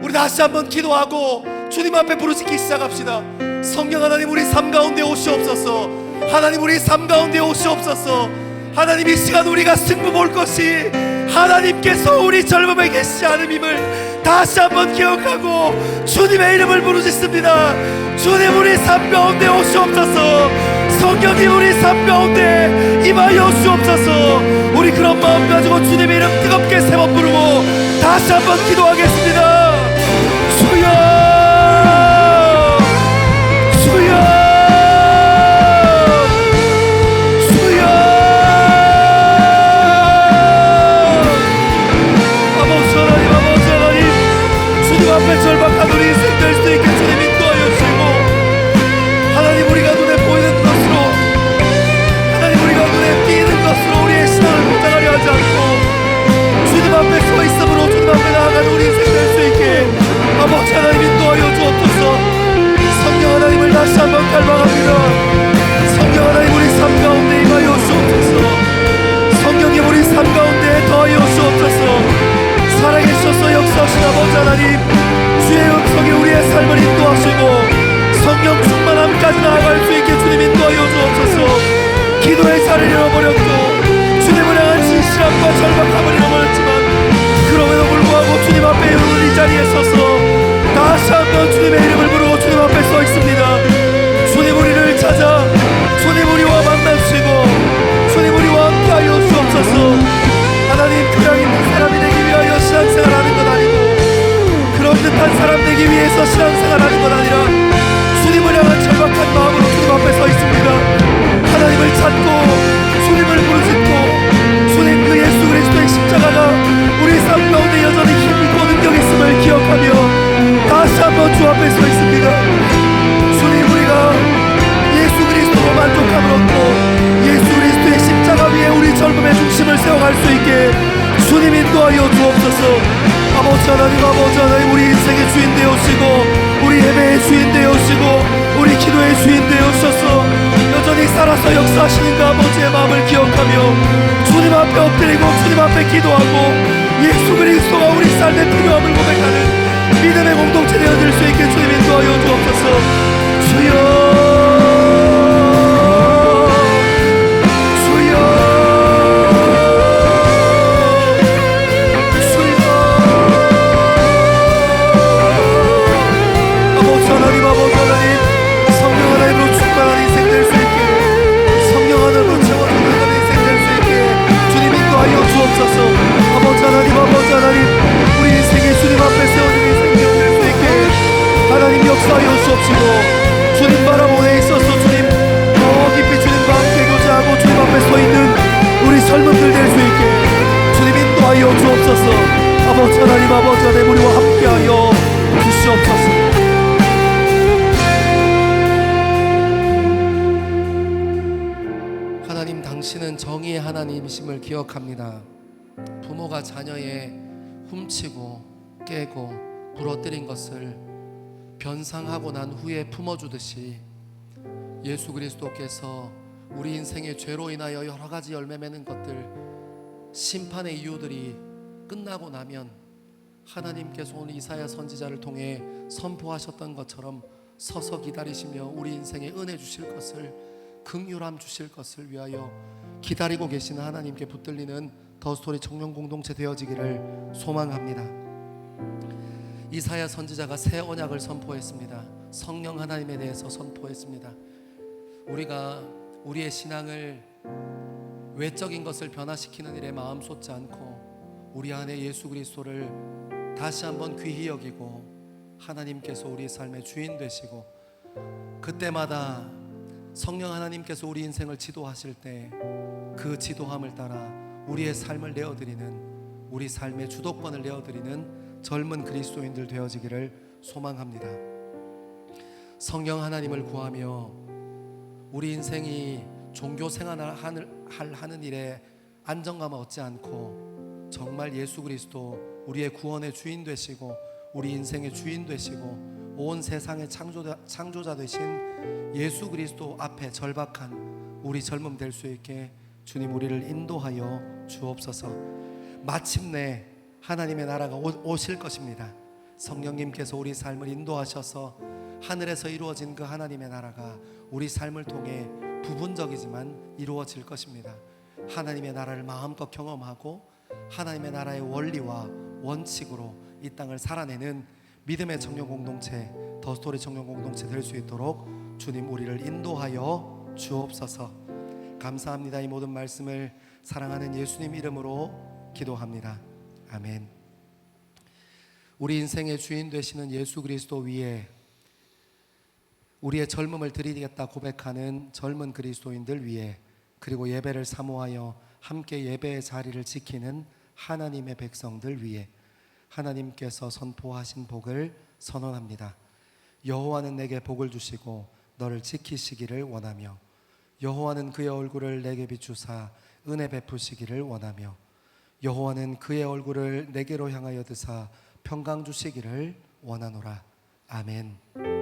우리 다시 한번 기도하고 주님 앞에 부르짖기 시작합시다. 성령 하나님, 우리 삶 가운데 오시옵소서. 하나님, 우리 삶 가운데 오시옵소서. 하나님, 이 시간 우리가 승부 볼 것이 하나님께서 우리 젊음에 계시지 않음임을 다시 한번 기억하고 주님의 이름을 부르짖습니다. 주님, 우리 삶 가운데 오시옵소서. 성령님, 우리 삶 가운데 임하여 오시옵소서. 우리 그런 온 마음 가지고 주님의 이름 뜨겁게 세 번 부르고 다시 한번 기도하겠습니다. 주여 주여 주여. 아버지 하나님 주님 앞에 절박한 우리 인생 될 수 있게 주님 인도하여 주시고, 하나님 우리가 눈에 보이는 것으로, 하나님 우리가 눈에 띄는 것으로 우리의 신앙을 포장하려 하지 않고 주님 앞에 서 있음으로 주님 앞에 나아가는 우리 인생 될 수 있게 아버지 하나님 인도하여 주옵소서. 성령 하나님을 다시 한번 갈망합니다. 성령 하나님 우리 삶 가운데 임하여 주옵소서. 성령님 우리 삶 가운데 더하여 주옵소서. 살아계셔서 역사하신 아버지 하나님, 주의 음성이 우리의 삶을 인도하시고 성령 충만함까지 나아갈 수 있게 주님 인도하여 주옵소서. 기도의 자리를 잃어버렸고 주님을 향한 진실함과 절박함을 잃어버렸지만 그럼에도 불구하고 주님 앞에 오늘 이 자리에 서서 다시 한번 주님의 이름을 부르고 주님 앞에 서 있습니다. 주님 우리를 찾아 주님 우리와 만나시고 주님 우리와 함께하여 주옵소서. 하나님 교양 있는 사람이 되기 위하여 신앙생활하는 것 아니고 그런 듯한 사람 되기 위해서 신앙생활하는 것 아니라 주님을 향한 절박한 마음으로 주님 앞에 서 있습니다. 하나님을 찾고 주님을 부르짖고 주님 그 예수 그리스도의 십자가가 우리 삶 가운데 여전히 힘있고 능력 있음을 기억하며 다시 한번 주 앞에 서 있습니다. 주님 우리가 예수 그리스도로 만족함을 얻고 예수 그리스도의 십자가 위에 우리 젊음의 중심을 세워갈 수 있게 주님 인도하여 주옵소서. 아버지 하나님 우리 인생의 주인 되어주시고 우리 예배의 주인 되어주시고 우리 기도의 주인 되어주셔서 여전히 살아서 역사하시는 그 아버지의 마음을 기억하며 주님 앞에 엎드리고 주님 앞에 기도하고 예수 그리스도가 우리 삶의 필요함을 고백하는 믿음의 공동체 되어질 수 있게 주님 인도하여 주옵소서. 주여 아버지 하나님 우리 인생의 주님 앞에 세워진 인생 될 수 있게 하나님 역사하여 주옵시고 주님 바라보에 있어서 주님 더 깊이 주님과 함께 교제하고 주님 앞에 서 있는 우리 젊은들 될 수 있게 주님 인도하여 주옵소서. 아버지 하나님 우리와 함께하여 주시옵소서. 하나님 당신은 정의의 하나님이심을 기억합니다. 부모가 자녀의 훔치고 깨고 부러뜨린 것을 변상하고 난 후에 품어주듯이 예수 그리스도께서 우리 인생의 죄로 인하여 여러 가지 열매 맺는 것들, 심판의 이유들이 끝나고 나면 하나님께서 오늘 이사야 선지자를 통해 선포하셨던 것처럼 서서 기다리시며 우리 인생에 은혜 주실 것을, 긍휼함 주실 것을 위하여 기다리고 계시는 하나님께 붙들리는 더스토리 청년 공동체 되어지기를 소망합니다. 이사야 선지자가 새 언약을 선포했습니다. 성령 하나님에 대해서 선포했습니다. 우리가 우리의 신앙을 외적인 것을 변화시키는 일에 마음 쏟지 않고 우리 안에 예수 그리스도를 다시 한번 귀히 여기고 하나님께서 우리 삶의 주인 되시고 그때마다 성령 하나님께서 우리 인생을 지도하실 때 그 지도함을 따라 우리의 삶을 내어드리는, 우리 삶의 주도권을 내어드리는 젊은 그리스도인들 되어지기를 소망합니다. 성령 하나님을 구하며 우리 인생이 종교 생활을 하는 일에 안정감을 얻지 않고 정말 예수 그리스도 우리의 구원의 주인 되시고 우리 인생의 주인 되시고 온 세상의 창조자 되신 예수 그리스도 앞에 절박한 우리 젊음 될 수 있게 주님 우리를 인도하여 주옵소서. 마침내 하나님의 나라가 오실 것입니다. 성령님께서 우리 삶을 인도하셔서 하늘에서 이루어진 그 하나님의 나라가 우리 삶을 통해 부분적이지만 이루어질 것입니다. 하나님의 나라를 마음껏 경험하고 하나님의 나라의 원리와 원칙으로 이 땅을 살아내는 믿음의 청년 공동체, 더스토리 청년 공동체 될 수 있도록 주님 우리를 인도하여 주옵소서. 감사합니다. 이 모든 말씀을 사랑하는 예수님 이름으로 기도합니다. 아멘. 우리 인생의 주인 되시는 예수 그리스도 위에 우리의 젊음을 드리겠다 고백하는 젊은 그리스도인들 위해, 그리고 예배를 사모하여 함께 예배의 자리를 지키는 하나님의 백성들 위해 하나님께서 선포하신 복을 선언합니다. 여호와는 내게 복을 주시고 너를 지키시기를 원하며, 여호와는 그의 얼굴을 내게 비추사 은혜 베푸시기를 원하며, 여호와는 그의 얼굴을 내게로 향하여 드사 평강 주시기를 원하노라. 아멘.